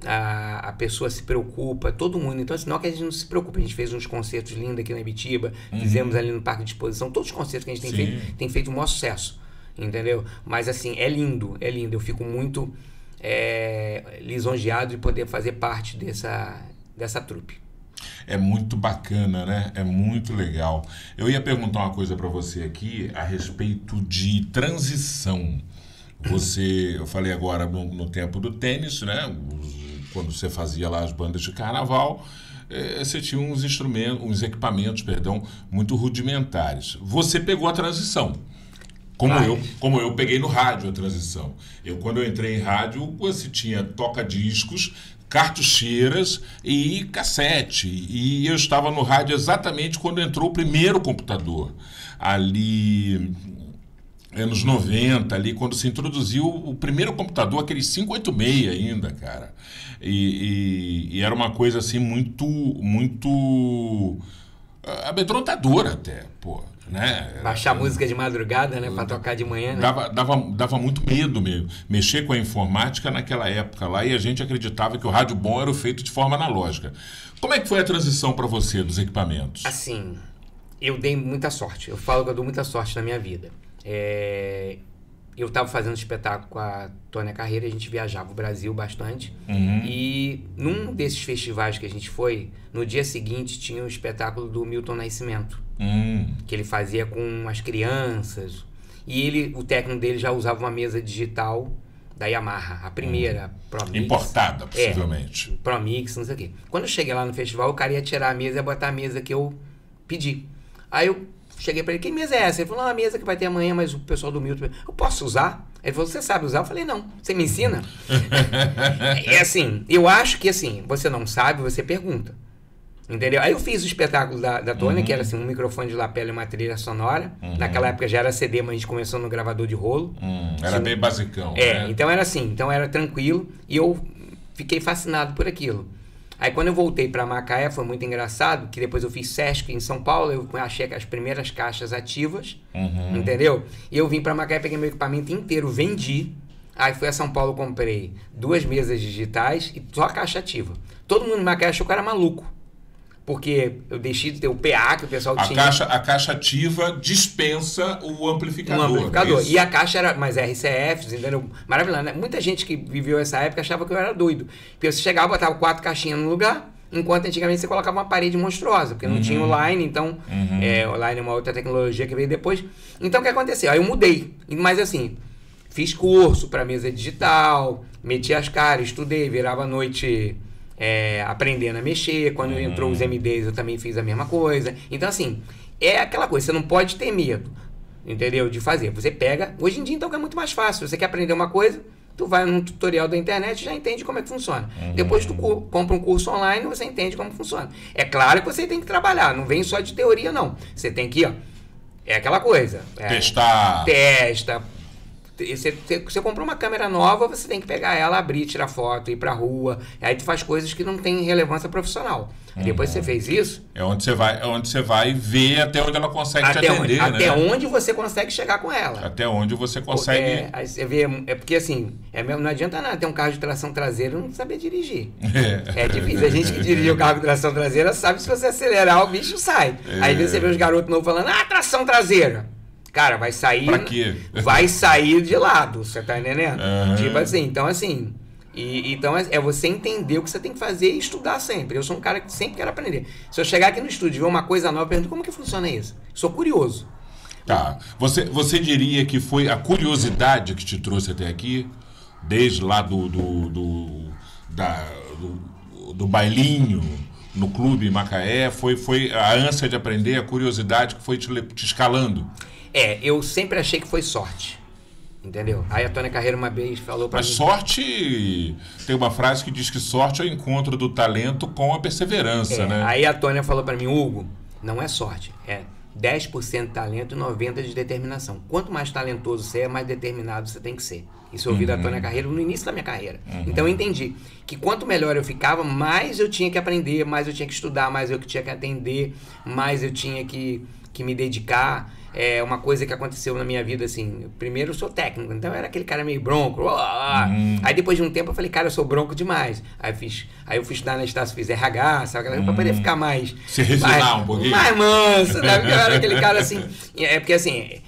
a pessoa se preocupa, todo mundo. Então, assim, não é que a gente não se preocupa. A gente fez uns concertos lindos aqui na Ibitiba, fizemos ali no Parque de Exposição. Todos os concertos que a gente tem feito um maior sucesso. Entendeu? Mas, assim, é lindo, é lindo. Eu fico muito lisonjeado de poder fazer parte dessa trupe. É muito bacana, né? É muito legal. Eu ia perguntar uma coisa para você aqui a respeito de transição. Eu falei agora no tempo do tênis, né? Quando você fazia lá as bandas de carnaval, você tinha uns equipamentos, muito rudimentares. Você pegou a transição. Como eu peguei no rádio a transição. Quando eu entrei em rádio, você tinha toca-discos, cartucheiras e cassete. E eu estava no rádio exatamente quando entrou o primeiro computador. Ali, anos 90, ali, quando se introduziu o primeiro computador, aquele 586 ainda, cara. E era uma coisa assim muito amedrontadora até, pô. Né? Baixar música de madrugada, né? Pra tocar de manhã, né? Dava muito medo mesmo. Mexer com a informática naquela época lá, e a gente acreditava que o rádio bom era feito de forma analógica. Como é que foi a transição para você dos equipamentos? Assim, eu dei muita sorte. Eu falo que eu dou muita sorte na minha vida. Eu estava fazendo espetáculo com a Tônia Carreira, a gente viajava o Brasil bastante. E num desses festivais que a gente foi, no dia seguinte tinha um espetáculo do Milton Nascimento. Que ele fazia com as crianças. E o técnico dele já usava uma mesa digital da Yamaha, a primeira ProMix. Importada, possivelmente. ProMix, não sei o quê. Quando eu cheguei lá no festival, o cara ia tirar a mesa e ia botar a mesa que eu pedi. Aí eu cheguei pra ele: que mesa é essa? Ele falou: a mesa que vai ter amanhã, mas o pessoal do Milton... Eu posso usar? Ele falou: você sabe usar? Eu falei: não. Você me ensina? Eu acho que assim, você não sabe, você pergunta. Entendeu? Aí eu fiz o espetáculo da Tônia, que era assim, um microfone de lapela e uma trilha sonora. Naquela época já era CD, mas a gente começou no gravador de rolo. Era bem basicão. Né? Então era assim, então era tranquilo. E eu fiquei fascinado por aquilo. Aí quando eu voltei para Macaé, foi muito engraçado, que depois eu fiz Sesc em São Paulo, eu achei as primeiras caixas ativas, entendeu? E eu vim para Macaé, peguei meu equipamento inteiro, vendi, Aí fui a São Paulo, comprei 2 mesas digitais e só a caixa ativa. Todo mundo na caixa achou que eu era maluco. Porque eu deixei de ter o PA que o pessoal tinha. A caixa ativa dispensa o amplificador. Um amplificador. E a caixa era mais RCFs, entendeu? Maravilhoso, né? Muita gente que viveu essa época achava que eu era doido. Porque você chegava, botava 4 caixinhas no lugar, enquanto antigamente você colocava uma parede monstruosa, porque não tinha o Line, então o Line é uma outra tecnologia que veio depois. Então o que aconteceu? Aí eu mudei. Mas assim, fiz curso para mesa digital, meti as caras, estudei, virava a noite... aprendendo a mexer. Quando entrou os MDs eu também fiz a mesma coisa. Então assim, é aquela coisa, você não pode ter medo, entendeu? De fazer, você pega, hoje em dia então é muito mais fácil, você quer aprender uma coisa, tu vai num tutorial da internet e já entende como é que funciona. Depois tu compra um curso online, você entende como funciona. É claro que você tem que trabalhar, não vem só de teoria não, você tem que, é aquela coisa, testa. Você comprou uma câmera nova, você tem que pegar ela, abrir, tirar foto, ir pra rua. Aí tu faz coisas que não tem relevância profissional. Depois que você fez isso... É onde você vai ver até onde ela consegue te atender, né? Até onde você consegue chegar com ela. Até onde você consegue... Aí você vê... É porque assim, mesmo, não adianta nada ter um carro de tração traseira e não saber dirigir. É difícil. A gente que dirige o carro de tração traseira sabe que se você acelerar, o bicho sai. Aí você vê os garotos novos falando, tração traseira. Cara, vai sair... Pra quê? Vai sair de lado, você tá entendendo? Tipo assim, então assim... Então é você entender o que você tem que fazer e estudar sempre. Eu sou um cara que sempre quero aprender. Se eu chegar aqui no estúdio e ver uma coisa nova, eu pergunto como que funciona isso? Sou curioso. Tá. Você diria que foi a curiosidade que te trouxe até aqui? Desde lá do bailinho no clube em Macaé? Foi a ânsia de aprender, a curiosidade que foi te escalando? Eu sempre achei que foi sorte. Entendeu? Aí a Tônia Carreiro uma vez falou pra mim... Mas sorte... Tem uma frase que diz que sorte é o encontro do talento com a perseverança, né? Aí a Tônia falou pra mim, Hugo, não é sorte, é 10% de talento e 90% de determinação. Quanto mais talentoso você é, mais determinado você tem que ser. Isso eu ouvi da Tônia Carreiro no início da minha carreira. Então eu entendi que quanto melhor eu ficava, mais eu tinha que aprender, mais eu tinha que estudar, mais eu tinha que atender, mais eu tinha que me dedicar. É uma coisa que aconteceu na minha vida, assim, primeiro eu sou técnico, então eu era aquele cara meio bronco, aí depois de um tempo eu falei, cara, eu sou bronco demais, aí eu fui estudar na Estácio, fiz RH, sabe, pra poder ficar mais... Se refinar um pouquinho. Mais manso, né, porque eu era aquele cara assim, porque assim,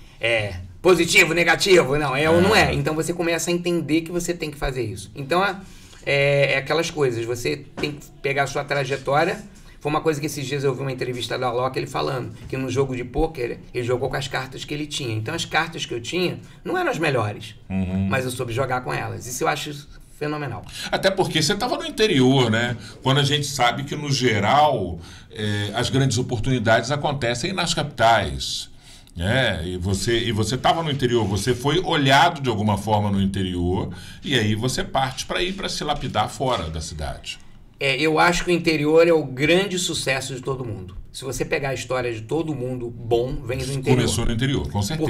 positivo, negativo, não, ou não é, então você começa a entender que você tem que fazer isso, então é aquelas coisas, você tem que pegar a sua trajetória. Foi uma coisa que esses dias eu vi uma entrevista da Loki, ele falando que no jogo de pôquer ele jogou com as cartas que ele tinha. Então as cartas que eu tinha não eram as melhores, mas eu soube jogar com elas. Isso eu acho fenomenal. Até porque você estava no interior, né? Quando a gente sabe que, no geral, as grandes oportunidades acontecem nas capitais. E você estava no interior, você foi olhado de alguma forma no interior, e aí você parte para ir para se lapidar fora da cidade. Eu acho que o interior é o grande sucesso de todo mundo. Se você pegar a história de todo mundo bom, vem do interior. Começou no interior, com certeza.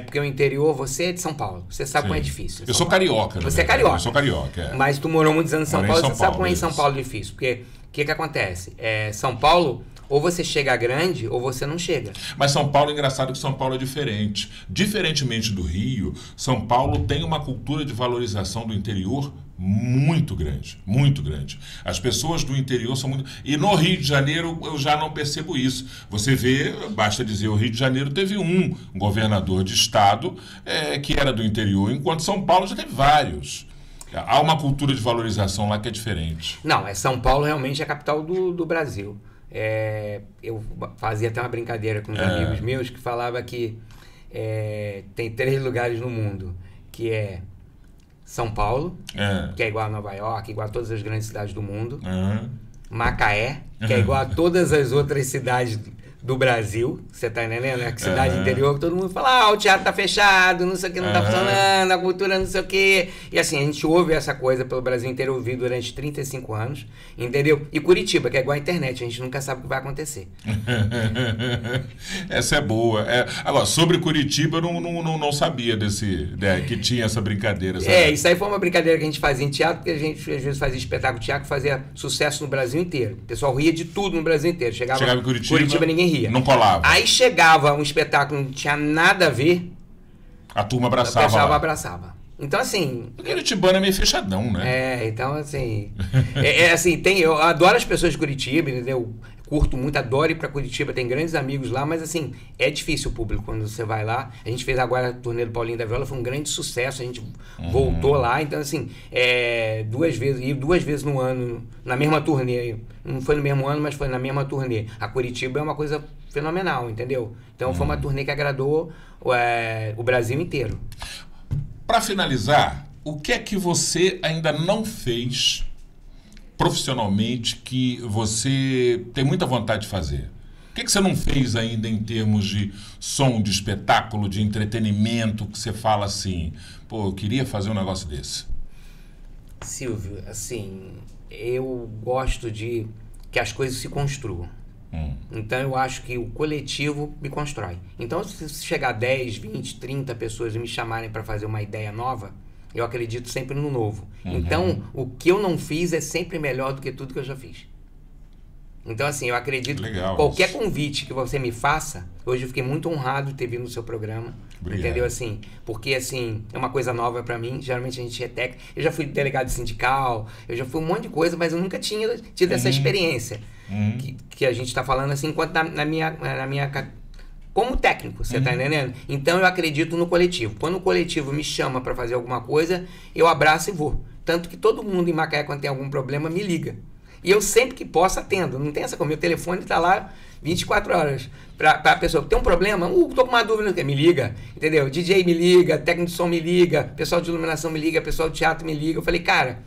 Porque o interior, você é de São Paulo. Você sabe como é difícil. Eu sou carioca. Você é carioca. Eu sou carioca. Mas tu morou muitos anos em São Paulo, você sabe como é em São Paulo difícil. Porque o que acontece? São Paulo, ou você chega grande, ou você não chega. Mas São Paulo, engraçado que São Paulo é diferente. Diferentemente do Rio, São Paulo tem uma cultura de valorização do interior muito grande, muito grande. As pessoas do interior são muito... E no Rio de Janeiro eu já não percebo isso. Você vê, basta dizer, o Rio de Janeiro teve um governador de estado que era do interior, enquanto São Paulo já teve vários. Há uma cultura de valorização lá que é diferente. Não, São Paulo realmente é a capital do Brasil. Eu fazia até uma brincadeira com uns amigos meus que falava que tem 3 lugares no mundo, que é São Paulo, que é igual a Nova York, igual a todas as grandes cidades do mundo. Macaé, que é igual a todas as outras cidades do Brasil. Você tá entendendo? É que cidade interior que todo mundo fala, o teatro tá fechado, não sei o que, não tá funcionando, a cultura não sei o que. E assim, a gente ouve essa coisa pelo Brasil inteiro, ouvi durante 35 anos, entendeu? E Curitiba, que é igual a internet, a gente nunca sabe o que vai acontecer. Essa é boa. Agora, sobre Curitiba, eu não sabia que tinha essa brincadeira. Sabe? Isso aí foi uma brincadeira que a gente fazia em teatro, porque a gente às vezes fazia espetáculo de teatro, fazia sucesso no Brasil inteiro. O pessoal ria de tudo no Brasil inteiro. Chegava em Curitiba ninguém ria. Não colava. Aí chegava um espetáculo que não tinha nada a ver, A turma O abraçava pessoal lá. abraçava. Então, assim... O Curitibano é meio fechadão, né? Então, assim... assim, eu adoro as pessoas de Curitiba, entendeu? Curto muito, adoro ir pra Curitiba, tem grandes amigos lá, mas, assim, é difícil o público quando você vai lá. A gente fez agora a turnê do Paulinho da Viola, foi um grande sucesso, a gente voltou lá. Então, assim, duas vezes no ano, na mesma turnê. Não foi no mesmo ano, mas foi na mesma turnê. A Curitiba é uma coisa fenomenal, entendeu? Então, foi uma turnê que agradou o Brasil inteiro. Para finalizar, o que é que você ainda não fez profissionalmente que você tem muita vontade de fazer? O que é que você não fez ainda em termos de som, de espetáculo, de entretenimento, que você fala assim, pô, eu queria fazer um negócio desse? Silvio, assim, eu gosto de que as coisas se construam. Então eu acho que o coletivo me constrói. Então se chegar 10, 20, 30 pessoas e me chamarem para fazer uma ideia nova, eu acredito sempre no novo. Então o que eu não fiz é sempre melhor do que tudo que eu já fiz. Então assim, eu acredito que qualquer convite que você me faça, hoje eu fiquei muito honrado de ter vindo no seu programa. Obrigado. Entendeu? Assim, porque assim, é uma coisa nova pra mim, geralmente a gente é técnico. Eu já fui delegado sindical, eu já fui um monte de coisa, mas eu nunca tinha tido essa experiência que a gente tá falando assim, enquanto na minha como técnico, você tá entendendo? Então eu acredito no coletivo. Quando o coletivo me chama pra fazer alguma coisa, eu abraço e vou. Tanto que todo mundo em Macaé, quando tem algum problema, me liga. E eu sempre que posso atendo. Não tem essa coisa. Meu telefone tá lá 24 horas. Pra pessoa, tem um problema? Tô com uma dúvida. Me liga. Entendeu? DJ me liga, técnico de som me liga, pessoal de iluminação me liga, pessoal de teatro me liga. Eu falei, cara,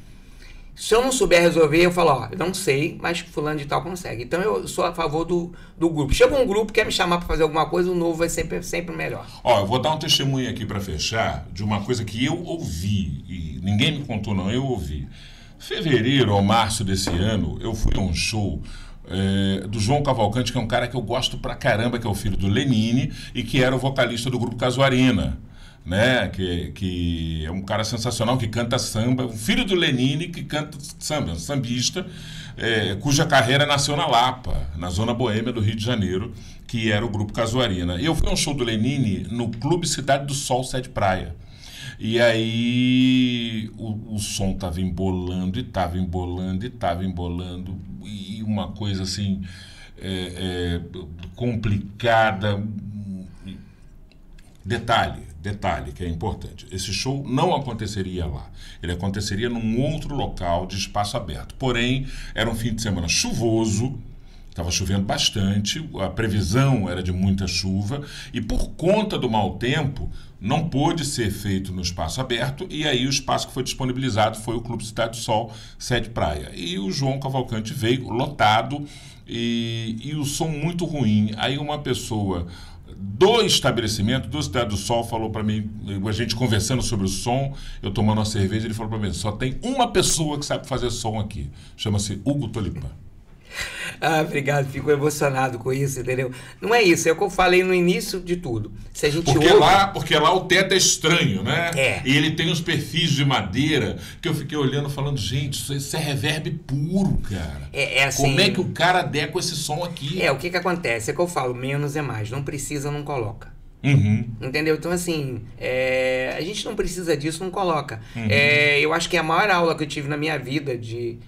se eu não souber resolver, eu falo, eu não sei, mas fulano de tal consegue. Então eu sou a favor do grupo. Chega um grupo, quer me chamar para fazer alguma coisa, o novo vai sempre melhor. Eu vou dar um testemunho aqui para fechar de uma coisa que eu ouvi, e ninguém me contou não, eu ouvi. Fevereiro ou março desse ano, eu fui a um show do João Cavalcante, que é um cara que eu gosto pra caramba, que é o filho do Lenine e que era o vocalista do grupo Casuarina, né? Que é um cara sensacional, que canta samba, um filho do Lenine que canta samba, um sambista, cuja carreira nasceu na Lapa, na zona boêmia do Rio de Janeiro, que era o grupo Casuarina. E eu fui a um show do Lenine no Clube Cidade do Sol, Sede Praia. E aí o som estava embolando, e uma coisa assim complicada. Detalhe que é importante, esse show não aconteceria lá, ele aconteceria num outro local de espaço aberto, porém era um fim de semana chuvoso, estava chovendo bastante, a previsão era de muita chuva e por conta do mau tempo não pôde ser feito no espaço aberto e aí o espaço que foi disponibilizado foi o Clube Cidade do Sol, Sede Praia. E o João Cavalcante veio lotado e o som muito ruim. Aí uma pessoa do estabelecimento, do Cidade do Sol, falou para mim, a gente conversando sobre o som, eu tomando uma cerveja, ele falou para mim, só tem uma pessoa que sabe fazer som aqui, chama-se Hugo Tolipã. Obrigado, fico emocionado com isso, entendeu? Não é isso, é o que eu falei no início de tudo. Se a gente porque lá o teto é estranho, né? E ele tem uns perfis de madeira que eu fiquei olhando falando, gente, isso é reverb puro, cara. Assim, como é que o cara der com esse som aqui? O que acontece? É que eu falo, menos é mais, não precisa, não coloca. Entendeu? Então, assim, a gente não precisa disso, não coloca. Eu acho que a maior aula que eu tive na minha vida de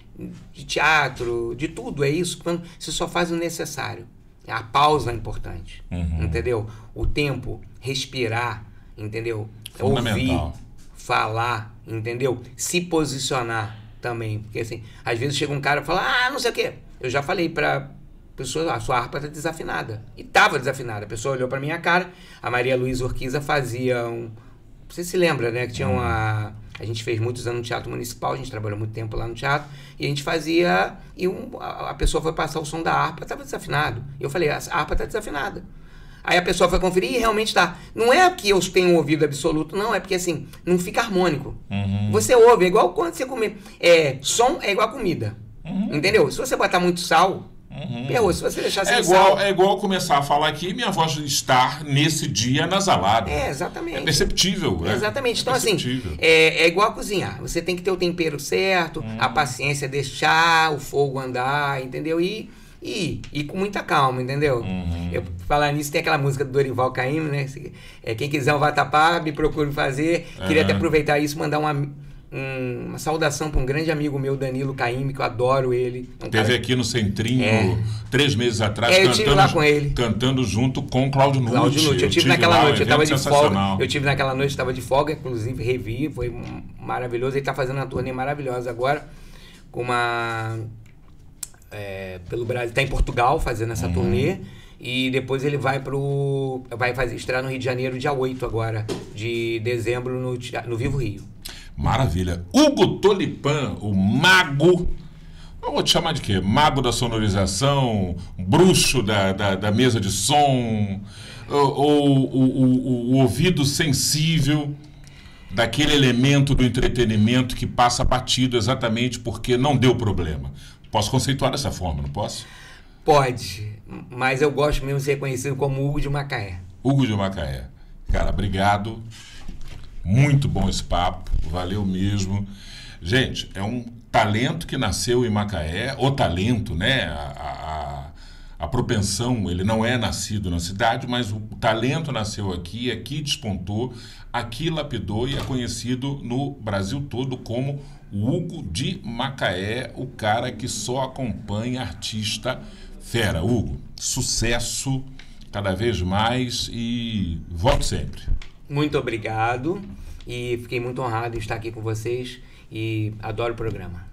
teatro, de tudo, é isso, quando você só faz o necessário. A pausa é importante, entendeu? O tempo, respirar, entendeu? Ouvir, falar, entendeu? Se posicionar também. Porque, assim, às vezes chega um cara e fala, não sei o quê. Eu já falei pra pessoa, a sua harpa tá desafinada. E tava desafinada. A pessoa olhou pra minha cara, a Maria Luísa Urquiza fazia Você se lembra, né? Que tinha a gente fez muitos anos no Teatro Municipal, a gente trabalhou muito tempo lá no teatro, e a gente fazia, a pessoa foi passar o som da harpa, estava desafinado. E eu falei, a harpa está desafinada. Aí a pessoa foi conferir e realmente está. Não é que eu tenho um ouvido absoluto, não, é porque assim, não fica harmônico. Você ouve, é igual quando você comer. Som é igual comida. Entendeu? Se você botar muito sal, se você deixar sem sal... É igual começar a falar aqui e minha voz estar nesse dia nasalada. Exatamente. É perceptível. Exatamente. Então, assim, é igual a cozinhar. Você tem que ter o tempero certo, a paciência, deixar o fogo andar, entendeu? E E com muita calma, entendeu? Eu, falar nisso, tem aquela música do Dorival Caymmi, né? Quem quiser um vatapá, me procure fazer. Queria até aproveitar isso, mandar uma saudação para um grande amigo meu, Danilo Caymmi, que eu adoro ele. Teve aqui no Centrinho 3 meses atrás, eu tive lá com ele. Cantando junto com Cláudio Nutti. Eu tive naquela noite, eu estava de folga. Eu tive naquela noite, estava de folga, inclusive revi, foi maravilhoso. Ele está fazendo uma turnê maravilhosa agora, com pelo Brasil, está em Portugal fazendo essa turnê. E depois ele vai estrear no Rio de Janeiro dia 8 agora, de dezembro, no Vivo Rio. Maravilha. Hugo Tolipan, o mago, eu vou te chamar de quê? Mago da sonorização, bruxo da mesa de som, o ouvido sensível daquele elemento do entretenimento que passa batido exatamente porque não deu problema. Posso conceituar dessa forma, não posso? Pode, mas eu gosto mesmo de ser conhecido como Hugo de Macaé. Hugo de Macaé. Cara, obrigado. Muito bom esse papo, valeu mesmo. Gente, é um talento que nasceu em Macaé, o talento, né? A propensão, ele não é nascido na cidade, mas o talento nasceu aqui despontou, aqui lapidou e é conhecido no Brasil todo como Hugo de Macaé, o cara que só acompanha artista fera. Hugo, sucesso cada vez mais e volte sempre. Muito obrigado e fiquei muito honrado em estar aqui com vocês e adoro o programa.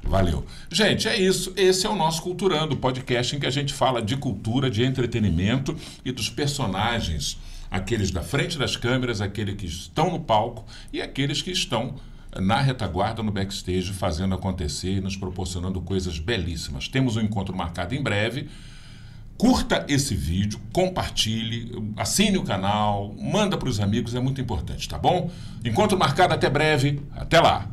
Valeu. Gente, é isso. Esse é o nosso Culturando, podcast em que a gente fala de cultura, de entretenimento e dos personagens, aqueles da frente das câmeras, aqueles que estão no palco e aqueles que estão na retaguarda, no backstage, fazendo acontecer e nos proporcionando coisas belíssimas. Temos um encontro marcado em breve. Curta esse vídeo, compartilhe, assine o canal, manda para os amigos, é muito importante, tá bom? Encontro marcado, até breve, até lá!